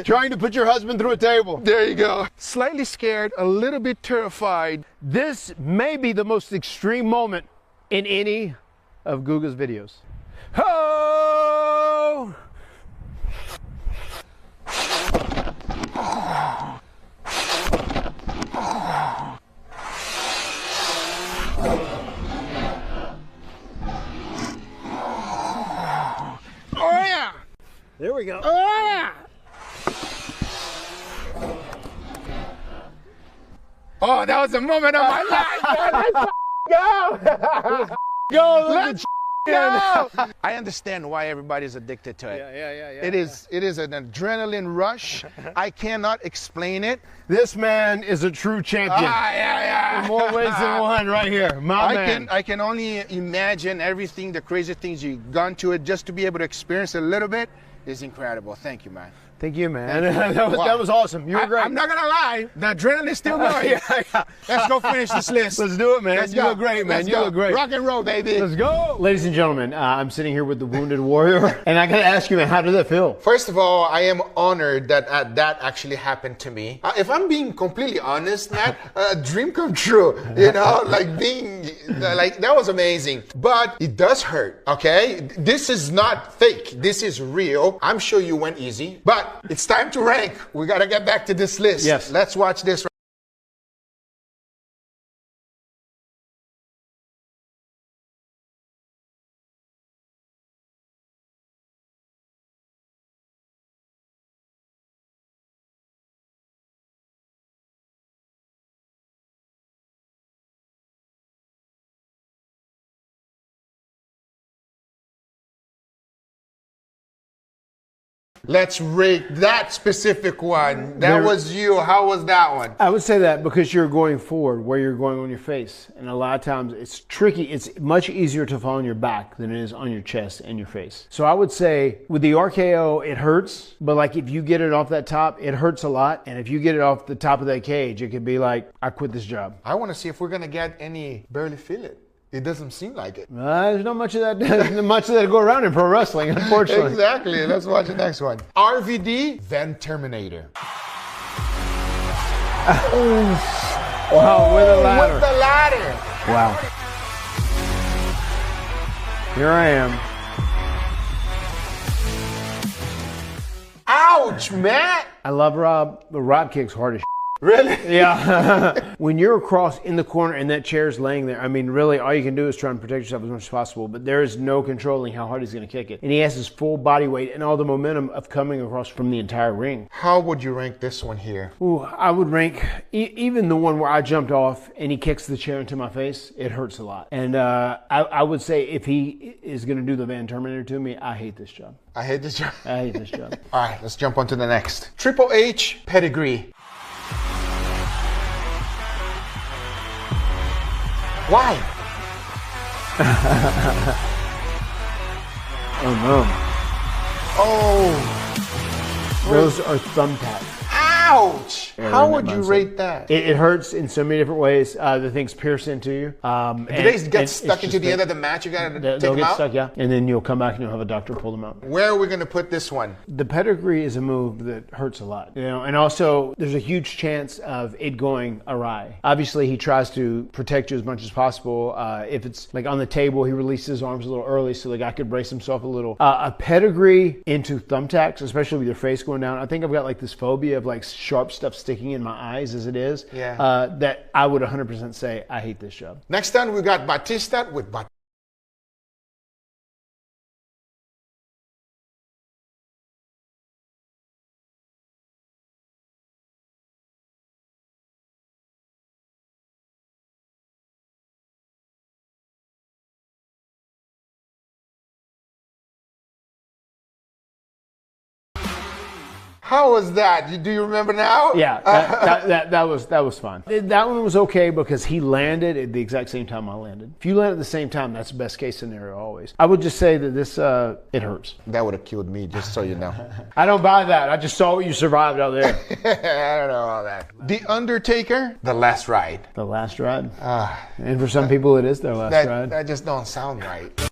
trying to put your husband through a table. There you go. Slightly scared, a little bit terrified. This may be the most extreme moment in any of Guga's videos. Ho! Oh, that was the moment of my life, man. Let's go. Go, Let's go. I understand why everybody's addicted to it. Yeah. It is an adrenaline rush. I cannot explain it. This man is a true champion. Yeah. In more ways than one, right here. My man. I can only imagine everything, the crazy things you've gone to it, just to be able to experience it a little bit is incredible. Thank you, man. Thank you, man. That was awesome. You were great. I'm not gonna lie, the adrenaline's still going. Yeah. Let's go finish this list. Let's do it, man. Let's You go. look great, man. Let's You go. look great. Rock and roll, baby. Let's go. Ladies and gentlemen, I'm sitting here with the Wounded Warrior, and I gotta ask you, man, how did that feel? First of all, I am honored that that actually happened to me. If I'm being completely honest, Matt, a dream come true. You know, like that was amazing. But it does hurt, okay? This is not fake. This is real. I'm sure you went easy, but it's time to rank. We gotta get back to this list. Yes. Let's watch this. Let's rate that specific one. That was you. How was that one? I would say that because you're going forward where you're going on your face. And a lot of times it's tricky. It's much easier to fall on your back than it is on your chest and your face. So I would say with the RKO, it hurts. But like if you get it off that top, it hurts a lot. And if you get it off the top of that cage, it could be like, I quit this job. I want to see if we're going to get any barely feel it. It doesn't seem like it. There's not much of that. Much of that to go around in pro wrestling, unfortunately. Exactly. Let's watch the next one. RVD, then Terminator. Wow, with the ladder. With the ladder. Wow. Here I am. Ouch, Matt. I love Rob, but Rob kicks hard as shit. Really? Yeah. When you're across in the corner and that chair's laying there, I mean, really, all you can do is try and protect yourself as much as possible, but there is no controlling how hard he's going to kick it. And he has his full body weight and all the momentum of coming across from the entire ring. How would you rank this one here? Ooh, I would rank even the one where I jumped off and he kicks the chair into my face, it hurts a lot. And I would say if he is going to do the Van Terminator to me, I hate this job. I hate this job. I hate this job. All right, let's jump on to the next. Triple H pedigree. Why? Oh no. Oh. Those are thumbtacks. Ouch! How would you rate that? It hurts in so many different ways. The things pierce into you. Do they get stuck into the end of the match? You gotta take they'll them get out? stuck, yeah. And then you'll come back and you'll have a doctor pull them out. Where are we gonna put this one? The pedigree is a move that hurts a lot, you know, and also there's a huge chance of it going awry. Obviously, he tries to protect you as much as possible. If it's like on the table, he releases his arms a little early so the guy could brace himself a little. A pedigree into thumbtacks, especially with your face going down. I think I've got like this phobia of like sharp stuff sticking in my eyes as it is. Yeah. That I would 100% say I hate this job. Next time we got Batista with Batista. How was that? Do you remember now? Yeah, that was fun. That one was okay because he landed at the exact same time I landed. If you land at the same time, that's the best case scenario always. I would just say that this, it hurts. That would have killed me, just so you know. I don't buy that. I just saw what you survived out there. I don't know all that. The Undertaker, The Last Ride. The Last Ride. And for some people, it is their last ride. That just don't sound right.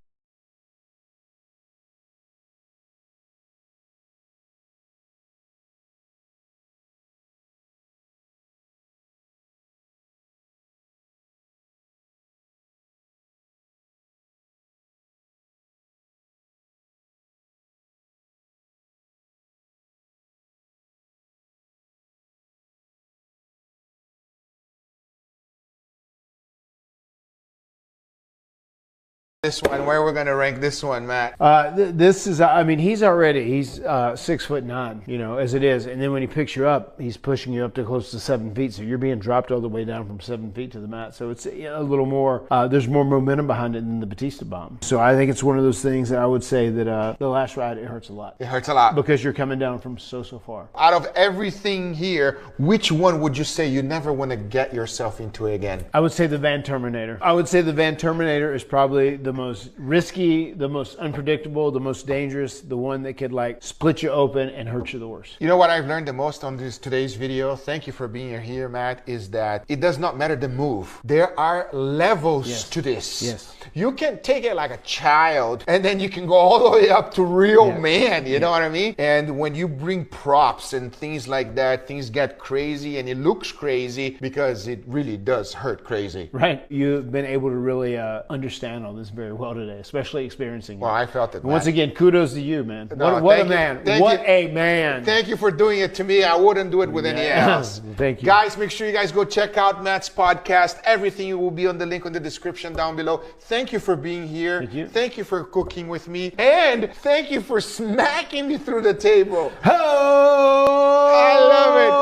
This one, where we're gonna rank this one, Matt? This is, I mean, he's 6'9", you know, as it is. And then when he picks you up, he's pushing you up to close to 7 feet. So you're being dropped all the way down from 7 feet to the mat. So it's a little more, there's more momentum behind it than the Batista bomb. So I think it's one of those things that I would say that the last ride, it hurts a lot. It hurts a lot. Because you're coming down from so far. Out of everything here, which one would you say you never want to get yourself into again? I would say the Van Terminator. I would say the Van Terminator is probably the most risky, the most unpredictable, the most dangerous, the one that could like split you open and hurt you the worst. You know what I've learned the most on today's video, thank you for being here, Matt, is that it does not matter the move. There are levels to this. Yes. You can take it like a child and then you can go all the way up to real man, you know what I mean? And when you bring props and things like that, things get crazy and it looks crazy because it really does hurt crazy. Right. You've been able to really understand all this very well today, especially experiencing it. Well, I felt it, Once again, kudos to you, man. No, what a man. What a man. Thank you for doing it to me. I wouldn't do it with anyone else. Thank you. Guys, make sure you guys go check out Matt's podcast. Everything will be on the link in the description down below. Thank you for being here. Thank you. Thank you for cooking with me. And thank you for smacking me through the table. Oh! I love it.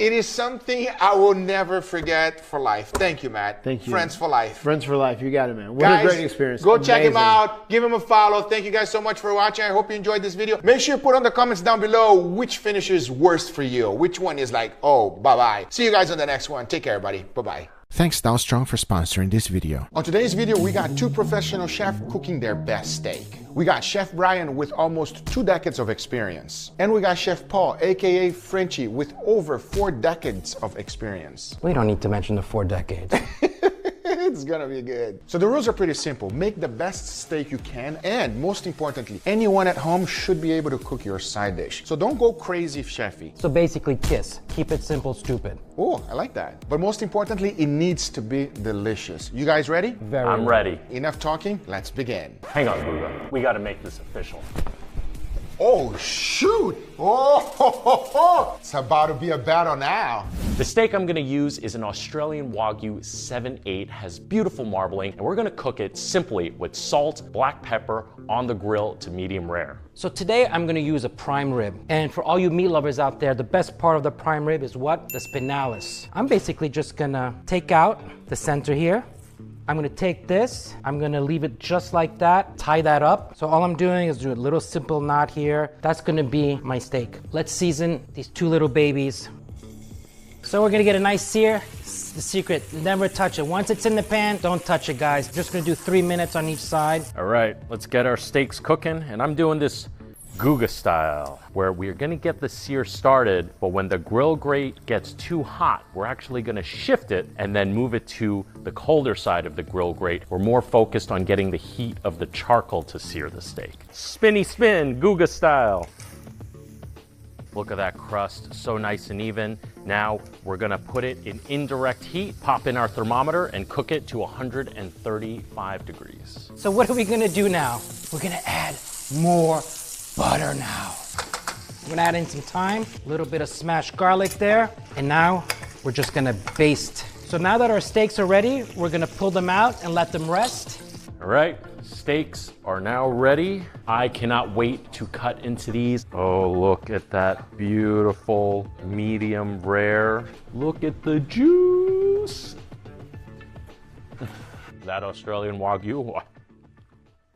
It is something I will never forget for life. Thank you, Matt. Thank you. Friends for life. Friends for life. You got it, man. What Guys, a great experience. Go check him Amazing. out. Give him a follow. Thank you guys so much for watching. I hope you enjoyed this video. Make sure you put on the comments down below which finish is worst for you. Which one is like, oh, bye-bye. See you guys on the next one. Take care, everybody. Bye-bye. Thanks Dow Strong for sponsoring this video. On today's video, we got two professional chefs cooking their best steak. We got Chef Brian with almost 2 decades of experience. And we got Chef Paul, aka Frenchie, with over 4 decades of experience. We don't need to mention the 4 decades. It's gonna be good. So the rules are pretty simple. Make the best steak you can, and most importantly, anyone at home should be able to cook your side dish. So don't go crazy chefy. So basically, KISS. Keep it simple, stupid. Oh, I like that. But most importantly, it needs to be delicious. You guys ready? I'm ready. Enough talking, let's begin. Hang on, Guga. We gotta make this official. Oh, shoot! Oh, it's about to be a battle now. The steak I'm gonna use is an Australian Wagyu 7/8, has beautiful marbling, and we're gonna cook it simply with salt, black pepper on the grill to medium rare. So today I'm gonna use a prime rib. And for all you meat lovers out there, the best part of the prime rib is what? The spinalis. I'm basically just gonna take out the center here. I'm gonna take this, I'm gonna leave it just like that, tie that up. So all I'm doing is do a little simple knot here. That's gonna be my steak. Let's season these 2 little babies. So we're gonna get a nice sear. The secret, never touch it. Once it's in the pan, don't touch it, guys. Just gonna do 3 minutes on each side. All right, let's get our steaks cooking, and I'm doing this Guga style, where we're gonna get the sear started, but when the grill grate gets too hot, we're actually gonna shift it and then move it to the colder side of the grill grate. We're more focused on getting the heat of the charcoal to sear the steak. Spinny spin, Guga style. Look at that crust, so nice and even. Now we're gonna put it in indirect heat, pop in our thermometer, and cook it to 135 degrees. So what are we gonna do now? We're gonna add more butter now. I'm gonna add in some thyme, a little bit of smashed garlic there, and now we're just gonna baste. So now that our steaks are ready, we're gonna pull them out and let them rest. All right, steaks are now ready. I cannot wait to cut into these. Oh, look at that beautiful medium rare. Look at the juice. That Australian Wagyu.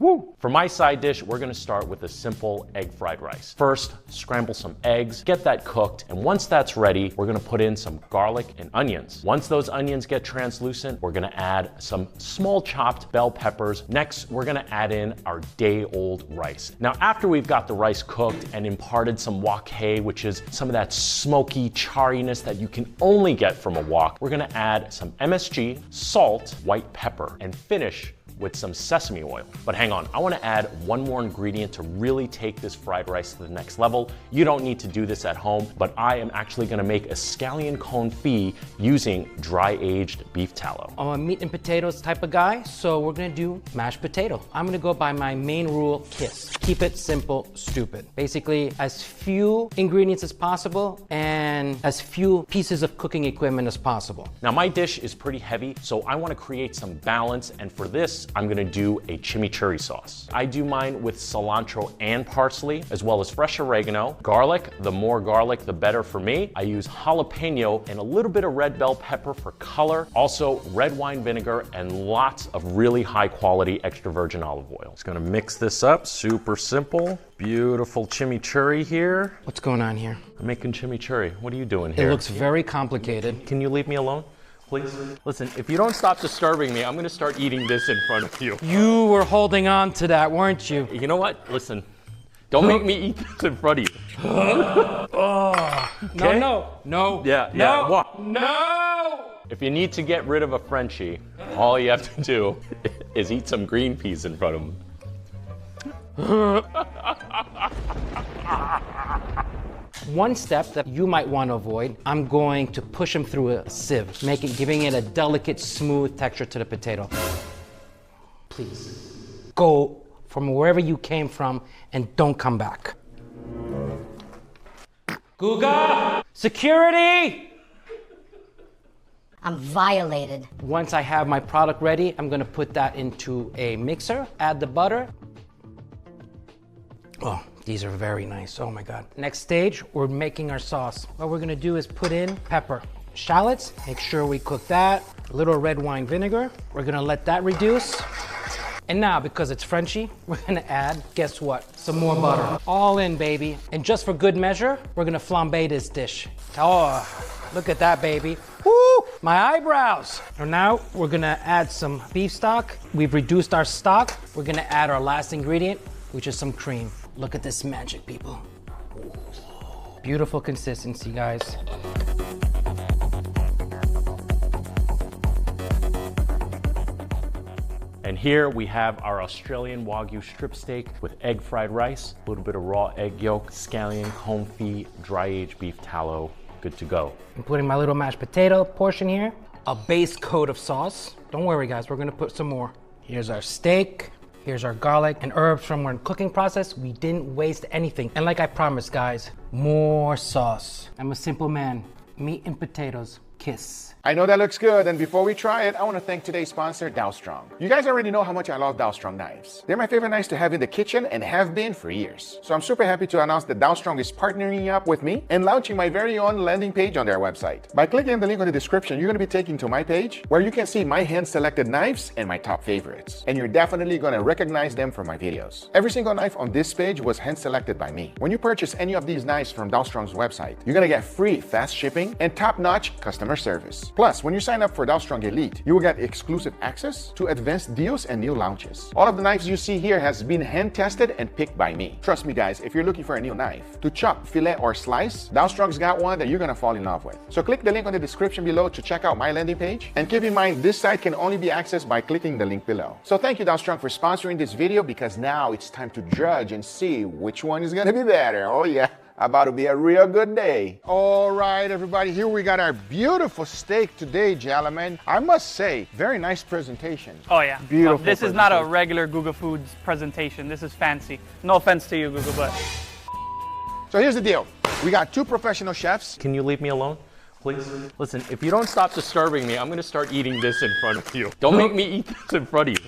Woo! For my side dish, we're gonna start with a simple egg fried rice. First, scramble some eggs, get that cooked, and once that's ready, we're gonna put in some garlic and onions. Once those onions get translucent, we're gonna add some small chopped bell peppers. Next, we're gonna add in our day-old rice. Now, after we've got the rice cooked and imparted some wok hei, which is some of that smoky charriness that you can only get from a wok, we're gonna add some MSG, salt, white pepper, and finish with some sesame oil. But hang on, I wanna add one more ingredient to really take this fried rice to the next level. You don't need to do this at home, but I am actually gonna make a scallion confit using dry-aged beef tallow. I'm a meat and potatoes type of guy, so we're gonna do mashed potato. I'm gonna go by my main rule, KISS. Keep it simple, stupid. Basically, as few ingredients as possible and as few pieces of cooking equipment as possible. Now my dish is pretty heavy, so I wanna create some balance, and for this, I'm gonna do a chimichurri sauce. I do mine with cilantro and parsley, as well as fresh oregano, garlic. The more garlic, the better for me. I use jalapeno and a little bit of red bell pepper for color. Also red wine vinegar and lots of really high quality extra virgin olive oil. Just gonna mix this up, super simple. Beautiful chimichurri here. What's going on here? I'm making chimichurri. What are you doing here? It looks very complicated. Can you leave me alone, please? Listen, if you don't stop disturbing me, I'm gonna start eating this in front of you. You were holding on to that, weren't you? You know what? Listen, don't make me eat this in front of you. Oh, Okay? no. Yeah, no, what? no. If you need to get rid of a Frenchie, all you have to do is eat some green peas in front of him. One step that you might want to avoid, I'm going to push them through a sieve, giving it a delicate, smooth texture to the potato. Please, go from wherever you came from and don't come back. Guga! Security! I'm violated. Once I have my product ready, I'm gonna put that into a mixer, add the butter. Oh, these are very nice, oh my God. Next stage, we're making our sauce. What we're gonna do is put in pepper. Shallots, make sure we cook that. A little red wine vinegar. We're gonna let that reduce. And now, because it's Frenchy, we're gonna add, guess what? Some more butter. All in, baby. And just for good measure, we're gonna flambe this dish. Oh, look at that, baby. Woo, my eyebrows. And now we're gonna add some beef stock. We've reduced our stock. We're gonna add our last ingredient, which is some cream. Look at this magic, people. Beautiful consistency, guys. And here we have our Australian Wagyu strip steak with egg fried rice, a little bit of raw egg yolk, scallion, confit, dry-aged beef tallow. Good to go. I'm putting my little mashed potato portion here. A base coat of sauce. Don't worry, guys, we're gonna put some more. Here's our steak. Here's our garlic and herbs from our cooking process. We didn't waste anything. And like I promised, guys, more sauce. I'm a simple man. Meat and potatoes. Kiss. I know that looks good, and before we try it, I want to thank today's sponsor, Dow Strong. You guys already know how much I love Dow Strong knives. They're my favorite knives to have in the kitchen and have been for years. So I'm super happy to announce that Dow Strong is partnering up with me and launching my very own landing page on their website. By clicking the link on the description, you're going to be taken to my page where you can see my hand-selected knives and my top favorites. And you're definitely going to recognize them from my videos. Every single knife on this page was hand-selected by me. When you purchase any of these knives from Dow Strong's website, you're going to get free fast shipping and top-notch customer service. Plus, when you sign up for Dow Strong Elite, you will get exclusive access to advanced deals and new launches. All of the knives you see here has been hand tested and picked by me. Trust me, guys, if you're looking for a new knife to chop, fillet, or slice, Dow Strong's got one that you're gonna fall in love with. So click the link on the description below to check out my landing page. And keep in mind, this site can only be accessed by clicking the link below. So thank you, Dow Strong, for sponsoring this video, because now it's time to judge and see which one is gonna be better. Oh yeah. About to be a real good day. All right, everybody, here we got our beautiful steak today, gentlemen. I must say, very nice presentation. Oh yeah. Beautiful. This is not a regular Guga Foods presentation. This is fancy. No offense to you, Guga, but. So here's the deal. We got two professional chefs. Can you leave me alone, please? Listen, if you don't stop disturbing me, I'm gonna start eating this in front of you. Don't make me eat this in front of you.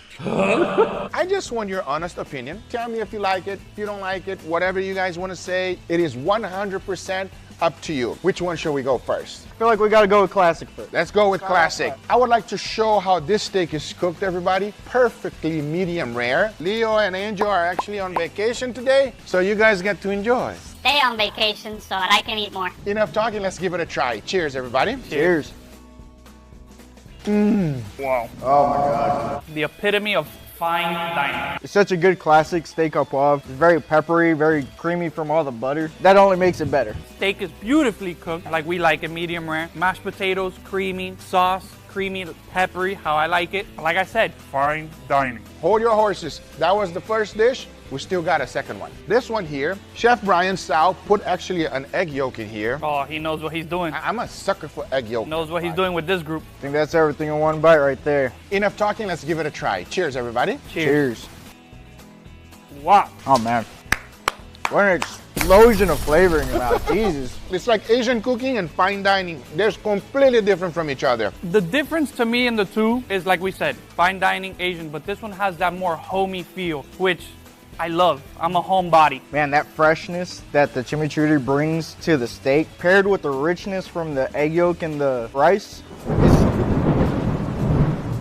I just want your honest opinion. Tell me if you like it, if you don't like it, whatever you guys want to say. It is 100% up to you. Which one should we go first? I feel like we gotta go with classic first. Let's go with classic. I would like to show how this steak is cooked, everybody. Perfectly medium rare. Leo and Angel are actually on vacation today, so you guys get to enjoy. Stay on vacation so that I can eat more. Enough talking, let's give it a try. Cheers, everybody. Cheers. Wow. Oh my God. The epitome of fine dining. It's such a good classic steak au poivre. It's very peppery, very creamy from all the butter. That only makes it better. Steak is beautifully cooked, like we like it, medium rare. Mashed potatoes, creamy, sauce, creamy, peppery, how I like it. Like I said, fine dining. Hold your horses. That was the first dish. We still got a second one. This one here, Chef Brian Sal put actually an egg yolk in here. Oh, he knows what he's doing. I'm a sucker for egg yolk. Knows what he's doing with this group. I think that's everything in one bite right there. Enough talking, let's give it a try. Cheers, everybody. Cheers. Wow. Oh man. What an explosion of flavor in your mouth. Jesus. It's like Asian cooking and fine dining. They're completely different from each other. The difference to me in the two is, like we said, fine dining, Asian, but this one has that more homey feel, which I love. I'm a homebody. Man, that freshness that the chimichurri brings to the steak, paired with the richness from the egg yolk and the rice, is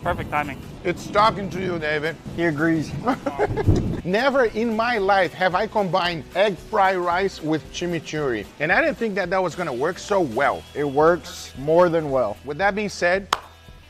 perfect timing. It's talking to you, David. He agrees. Never in my life have I combined egg fried rice with chimichurri. And I didn't think that that was gonna work so well. It works more than well. With that being said,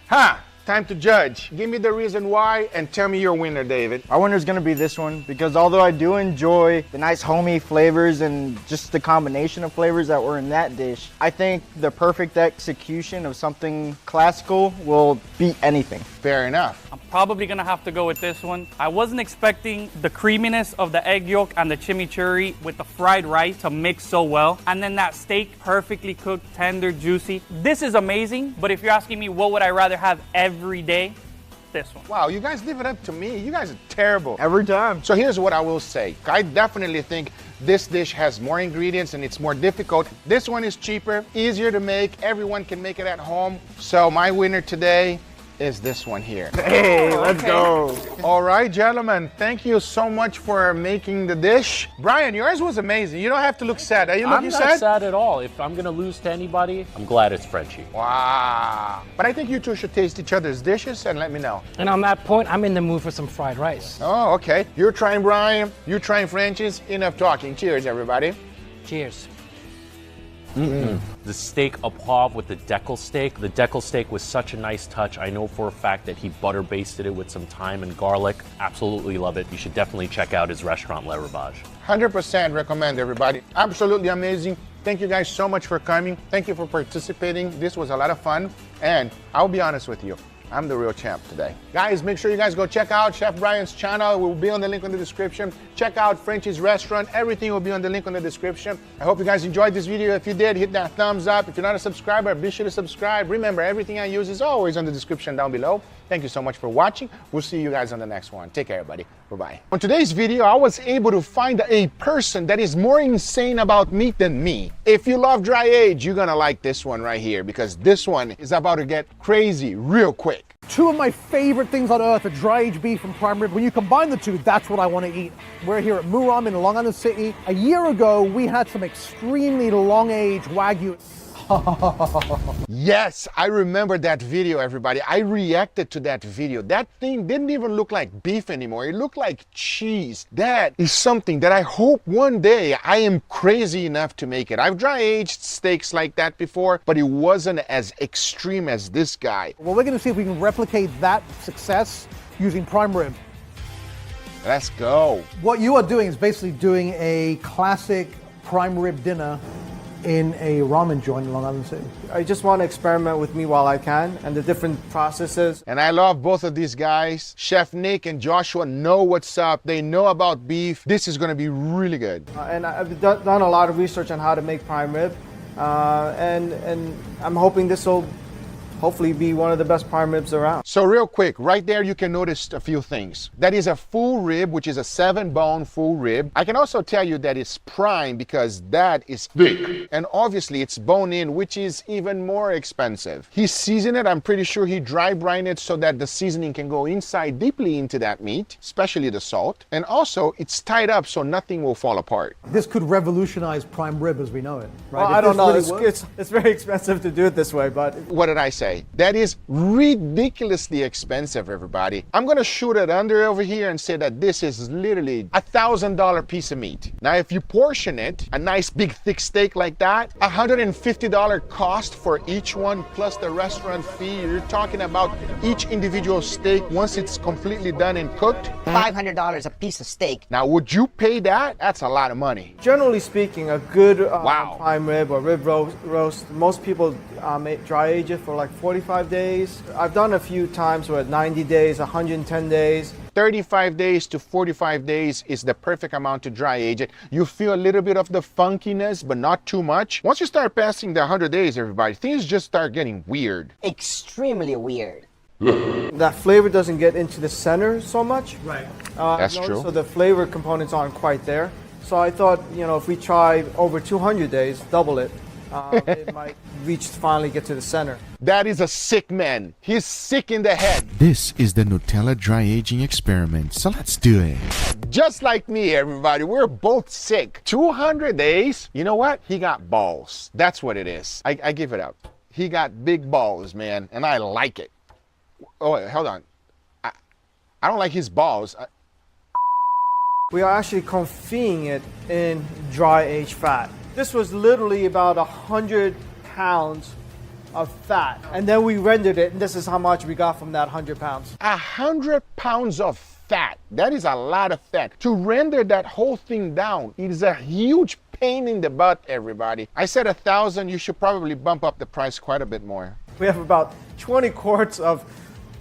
time to judge. Give me the reason why and tell me your winner, David. Our winner is going to be this one because although I do enjoy the nice homey flavors and just the combination of flavors that were in that dish, I think the perfect execution of something classical will beat anything. Fair enough. I'm probably gonna have to go with this one. I wasn't expecting the creaminess of the egg yolk and the chimichurri with the fried rice to mix so well. And then that steak, perfectly cooked, tender, juicy. This is amazing, but if you're asking me what would I rather have every day, this one. Wow, you guys leave it up to me. You guys are terrible. Every time. So here's what I will say. I definitely think this dish has more ingredients and it's more difficult. This one is cheaper, easier to make. Everyone can make it at home. So my winner today is this one here. Hey, let's go. All right, gentlemen, thank you so much for making the dish. Brian, yours was amazing. You don't have to look sad. Are you looking sad? I'm not sad at all. If I'm gonna lose to anybody, I'm glad it's Frenchie. Wow. But I think you two should taste each other's dishes and let me know. And on that point, I'm in the mood for some fried rice. Oh, okay. You're trying Brian, you're trying Frenchie's. Enough talking. Cheers, everybody. Cheers. The steak au poivre with the deckle steak. The deckle steak was such a nice touch. I know for a fact that he butter basted it with some thyme and garlic. Absolutely love it. You should definitely check out his restaurant, Le Ravage. 100% recommend, everybody. Absolutely amazing. Thank you guys so much for coming. Thank you for participating. This was a lot of fun. And I'll be honest with you, I'm the real champ today. Guys, make sure you guys go check out Chef Brian's channel. It will be on the link in the description. Check out Frenchie's restaurant. Everything will be on the link in the description. I hope you guys enjoyed this video. If you did, hit that thumbs up. If you're not a subscriber, be sure to subscribe. Remember, everything I use is always on the description down below. Thank you so much for watching. We'll see you guys on the next one. Take care, everybody. Bye-bye. On today's video, I was able to find a person that is more insane about meat than me. If you love dry age, you're gonna like this one right here because this one is about to get crazy real quick. Two of my favorite things on earth are dry aged beef and prime rib. When you combine the two, that's what I want to eat. We're here at Muram in Long Island City. A year ago, we had some extremely long aged Wagyu. Yes, I remember that video, everybody. I reacted to that video. That thing didn't even look like beef anymore. It looked like cheese. That is something that I hope one day I am crazy enough to make it. I've dry aged steaks like that before, but it wasn't as extreme as this guy. Well, we're going to see if we can replicate that success using prime rib. Let's go. What you are doing is basically doing a classic prime rib dinner in a ramen joint in Long Island City. I just want to experiment with me while I can and the different processes. And I love both of these guys. Chef Nick and Joshua know what's up. They know about beef. This is going to be really good. And I've done a lot of research on how to make prime rib. And I'm hoping this will hopefully be one of the best prime ribs around. So real quick, right there you can notice a few things. That is a full rib, which is a 7-bone full rib. I can also tell you that it's prime because that is thick. And obviously it's bone in, which is even more expensive. He seasoned it. I'm pretty sure he dry brined it so that the seasoning can go inside deeply into that meat, especially the salt. And also it's tied up so nothing will fall apart. This could revolutionize prime rib as we know it, right? Well, I don't know. It's very expensive to do it this way, but... What did I say? That is ridiculously expensive, everybody. I'm gonna shoot it under over here and say that this is literally $1,000 piece of meat. Now, if you portion it, a nice big thick steak like that, $150 cost for each one plus the restaurant fee. You're talking about each individual steak once it's completely done and cooked. $500 a piece of steak. Now, would you pay that? That's a lot of money. Generally speaking, a good prime rib or rib roast, most people dry age it for like 45 days. I've done a few times where 90 days, 110 days. 35 days to 45 days is the perfect amount to dry age it. You feel a little bit of the funkiness, but not too much. Once you start passing the 100 days, everybody, things just start getting weird. Extremely weird. That flavor doesn't get into the center so much. Right. That's true. So the flavor components aren't quite there. So I thought, you know, if we try over 200 days, double it, it might finally get to the center. That is a sick man. He's sick in the head. This is the Nutella dry aging experiment, so let's do it. Just like me, everybody. We're both sick. 200 days. You know what? He got balls. That's what it is. I give it up. He got big balls, man, and I like it. Oh, wait, hold on. I don't like his balls. We are actually confying it in dry aged fat. This was literally about 100 pounds of fat. And then we rendered it, and this is how much we got from that 100 pounds. 100 pounds of fat. That is a lot of fat. To render that whole thing down, it is a huge pain in the butt, everybody. I said 1,000. You should probably bump up the price quite a bit more. We have about 20 quarts of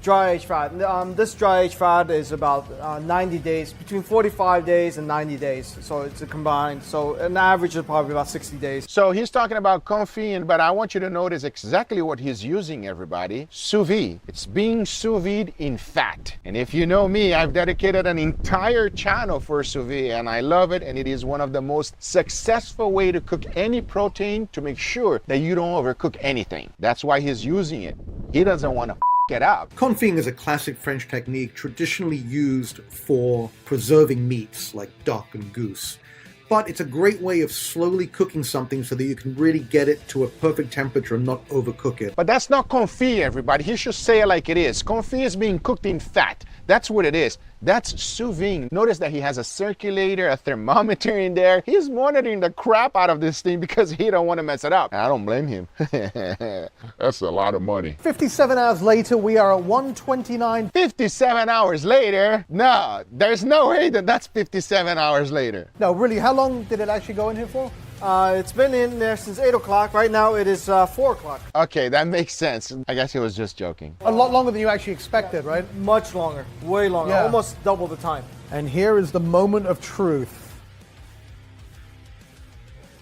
dry aged fat. This dry aged fat is about 90 days, between 45 days and 90 days. So it's a combined. So an average is probably about 60 days. So he's talking about confying, but I want you to notice exactly what he's using, everybody. Sous vide. It's being sous vide in fat. And if you know me, I've dedicated an entire channel for sous vide, and I love it. And it is one of the most successful way to cook any protein to make sure that you don't overcook anything. That's why he's using it. He doesn't want to it up. Confying is a classic French technique traditionally used for preserving meats like duck and goose. But it's a great way of slowly cooking something so that you can really get it to a perfect temperature and not overcook it. But that's not confit, everybody. He should say it like it is. Confit is being cooked in fat. That's what it is. That's sous vide. Notice that he has a circulator, a thermometer in there. He's monitoring the crap out of this thing because he don't want to mess it up. I don't blame him. That's a lot of money. 57 hours later, we are at 129. 57 hours later? No, there's no way that that's 57 hours later. No, really, how long did it actually go in here for? It's been in there since 8 o'clock. Right now it is 4 o'clock. Okay, that makes sense. I guess he was just joking. A lot longer than you actually expected, right? Much longer, way longer, Yeah. almost double the time. And here is the moment of truth.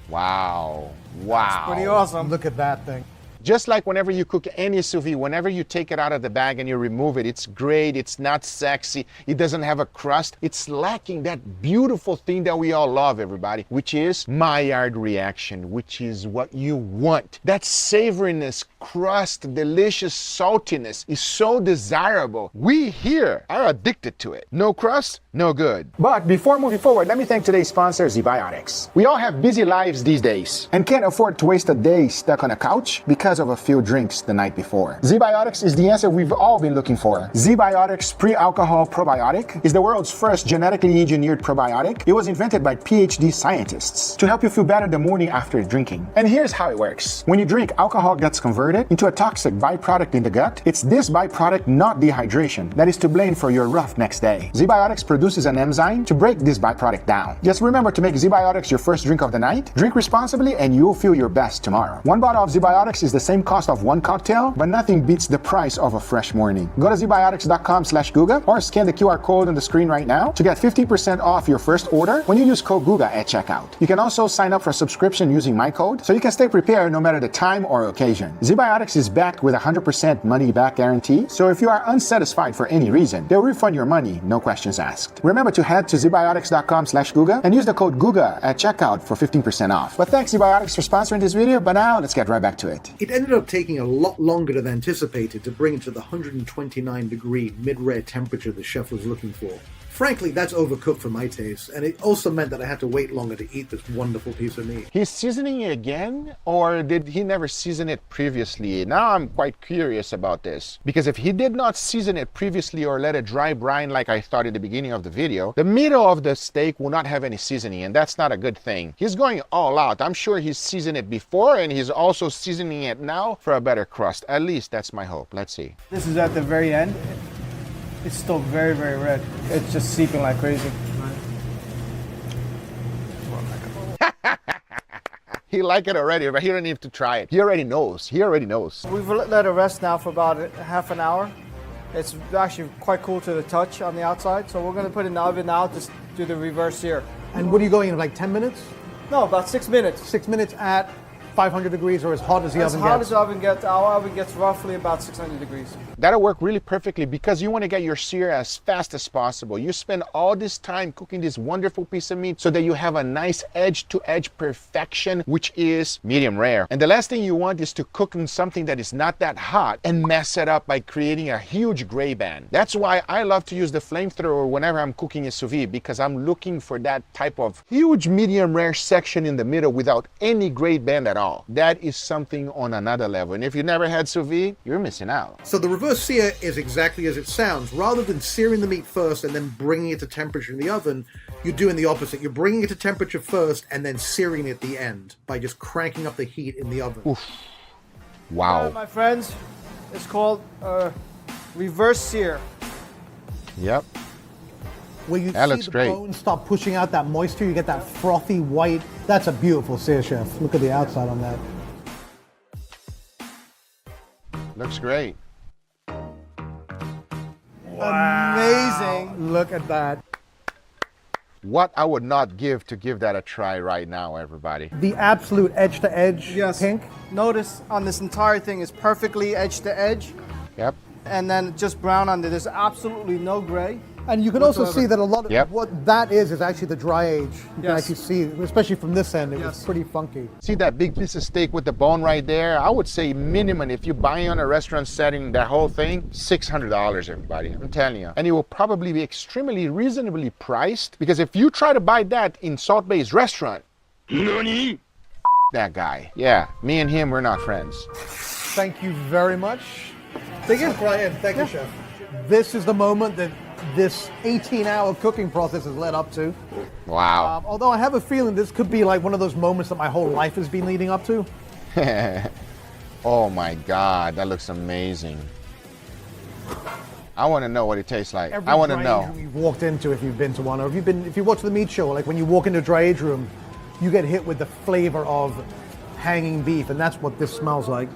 Wow. Wow. That's pretty awesome. Look at that thing. Just like whenever you cook any sous vide, whenever you take it out of the bag and you remove it, it's great, it's not sexy, it doesn't have a crust. It's lacking that beautiful thing that we all love, everybody, which is Maillard reaction, which is what you want. That savoriness, crust, delicious saltiness is so desirable. We here are addicted to it. No crust, no good. But before moving forward, let me thank today's sponsor, ZBiotics. We all have busy lives these days and can't afford to waste a day stuck on a couch because of a few drinks the night before. ZBiotics is the answer we've all been looking for. ZBiotics Pre-Alcohol Probiotic is the world's first genetically engineered probiotic. It was invented by PhD scientists to help you feel better the morning after drinking. And here's how it works. When you drink, alcohol gets converted into a toxic byproduct in the gut. It's this byproduct, not dehydration, that is to blame for your rough next day. ZBiotics produces an enzyme to break this byproduct down. Just remember to make ZBiotics your first drink of the night. Drink responsibly and you'll feel your best tomorrow. One bottle of ZBiotics is the same cost of one cocktail, but nothing beats the price of a fresh morning. Go to zbiotics.com/Guga or scan the QR code on the screen right now to get 50% off your first order when you use code Guga at checkout. You can also sign up for a subscription using my code so you can stay prepared no matter the time or occasion. ZBiotics is backed with a 100% money back guarantee, so if you are unsatisfied for any reason, they'll refund your money, no questions asked. Remember to head to zbiotics.com/Guga and use the code Guga at checkout for 15% off. But thanks ZBiotics for sponsoring this video, but now let's get right back to it. It ended up taking a lot longer than anticipated to bring it to the 129-degree mid-rare temperature the chef was looking for. Frankly, that's overcooked for my taste, and it also meant that I had to wait longer to eat this wonderful piece of meat. He's seasoning it again, or did he never season it previously? Now I'm quite curious about this, because if he did not season it previously or let it dry brine like I thought at the beginning of the video, the middle of the steak will not have any seasoning, and that's not a good thing. He's going all out. I'm sure he's seasoned it before, and he's also seasoning it now for a better crust. At least that's my hope. Let's see. This is at the very end. It's still very, very red. It's just seeping like crazy. He liked it already, but he don't need to try it. He already knows. He already knows. We've let it rest now for about half an hour. It's actually quite cool to the touch on the outside. So we're going to put it in the oven now, just do the reverse here. And what are you going in, like 10 minutes? No, about 6 minutes. 6 minutes at 500 degrees or as hot as the oven gets? As hot as the oven gets, our oven gets roughly about 600 degrees. That'll work really perfectly because you want to get your sear as fast as possible. You spend all this time cooking this wonderful piece of meat so that you have a nice edge-to-edge perfection, which is medium rare. And the last thing you want is to cook in something that is not that hot and mess it up by creating a huge gray band. That's why I love to use the flamethrower whenever I'm cooking a sous vide, because I'm looking for that type of huge medium rare section in the middle without any gray band at all. That is something on another level. And if you never had sous vide, you're missing out. So the reverse sear is exactly as it sounds. Rather than searing the meat first and then bringing it to temperature in the oven, you're doing the opposite. You're bringing it to temperature first and then searing it at the end by just cranking up the heat in the oven. Oof. Wow. My friends, it's called reverse sear. Yep. Where you That see looks the great. bone start pushing out that moisture, you get that frothy white. That's a beautiful sear, chef. Look at the outside on that. Looks great. Amazing. Look at that. What I would not give to give that a try right now, everybody. The absolute edge-to-edge pink. Notice on this entire thing is perfectly edge to edge. Yep. And then just brown under. There's absolutely no gray. And you can also see that a lot of Yep. what that is actually the dry age. You can Yes. actually see, especially from this end, it was pretty funky. See that big piece of steak with the bone right there? I would say minimum, if you buy on a restaurant setting, that whole thing, $600, everybody. I'm telling you. And it will probably be extremely reasonably priced, because if you try to buy that in Salt Bay's restaurant, NANI? That guy. Yeah, me and him, we're not friends. Thank you very much. Thank you. Thank you, chef. This is the moment that this 18-hour cooking process has led up to. Wow. Although I have a feeling this could be like one of those moments that my whole life has been leading up to. Oh my God, that looks amazing. I want to know what it tastes like. Every I want to dry know. age room you've walked into, if you've been to one, or if you watch the meat show, like when you walk into a dry age room, you get hit with the flavor of hanging beef, and that's what this smells like.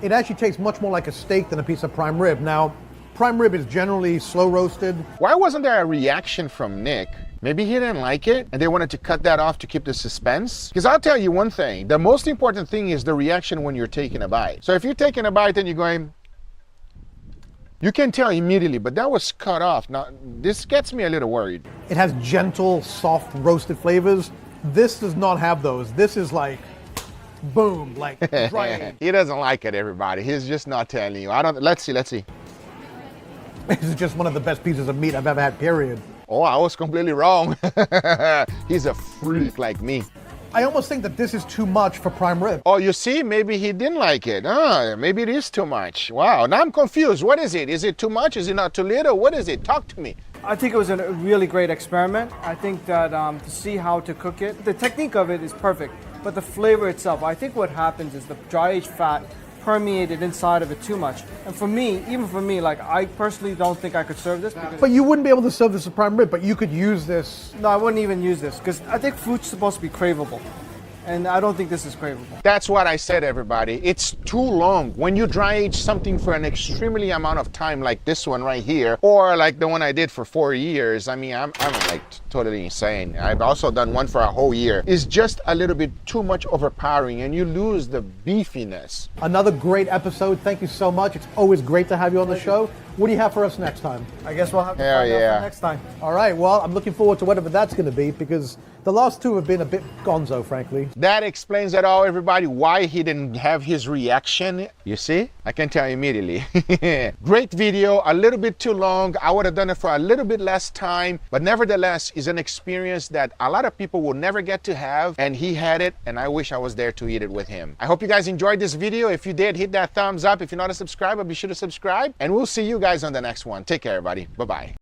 It actually tastes much more like a steak than a piece of prime rib. Now, prime rib is generally slow roasted. Why wasn't there a reaction from Nick? Maybe he didn't like it and they wanted to cut that off to keep the suspense. Because I'll tell you one thing, the most important thing is the reaction when you're taking a bite. So if you're taking a bite and you're going, you can tell immediately, but that was cut off. Now, this gets me a little worried. It has gentle, soft, roasted flavors. This does not have those. This is like, boom, like dry age. He doesn't like it, everybody. He's just not telling you. Let's see. This is just one of the best pieces of meat I've ever had, period. Oh, I was completely wrong. He's a freak like me. I almost think that this is too much for prime rib. Oh, you see, maybe he didn't like it. Maybe it is too much. Wow, now I'm confused. What is it? Is it too much? Is it not too little? What is it? Talk to me. I think it was a really great experiment. I think that to see how to cook it, the technique of it is perfect, but the flavor itself, I think what happens is the dry aged fat permeated inside of it too much. And for me, even for me, like I personally don't think I could serve this. But you wouldn't be able to serve this as prime rib, but you could use this. No, I wouldn't even use this because I think food's supposed to be craveable. And I don't think this is craveable. That's what I said, everybody. It's too long. When you dry age something for an extremely amount of time, like this one right here, or like the one I did for 4 years, I mean, I'm like totally insane. I've also done one for a whole year. It's just a little bit too much overpowering and you lose the beefiness. Another great episode. Thank you so much. It's always great to have you on the show. What do you have for us next time? I guess we'll have to Hell find out yeah. for next time. All right, well, I'm looking forward to whatever that's going to be because the last two have been a bit gonzo, frankly. That explains it all, everybody, why he didn't have his reaction. You see? I can tell you immediately. Great video, a little bit too long. I would have done it for a little bit less time, but nevertheless, is an experience that a lot of people will never get to have, and he had it, and I wish I was there to eat it with him. I hope you guys enjoyed this video. If you did, hit that thumbs up. If you're not a subscriber, be sure to subscribe, and we'll see you guys on the next one. Take care, everybody. Bye-bye.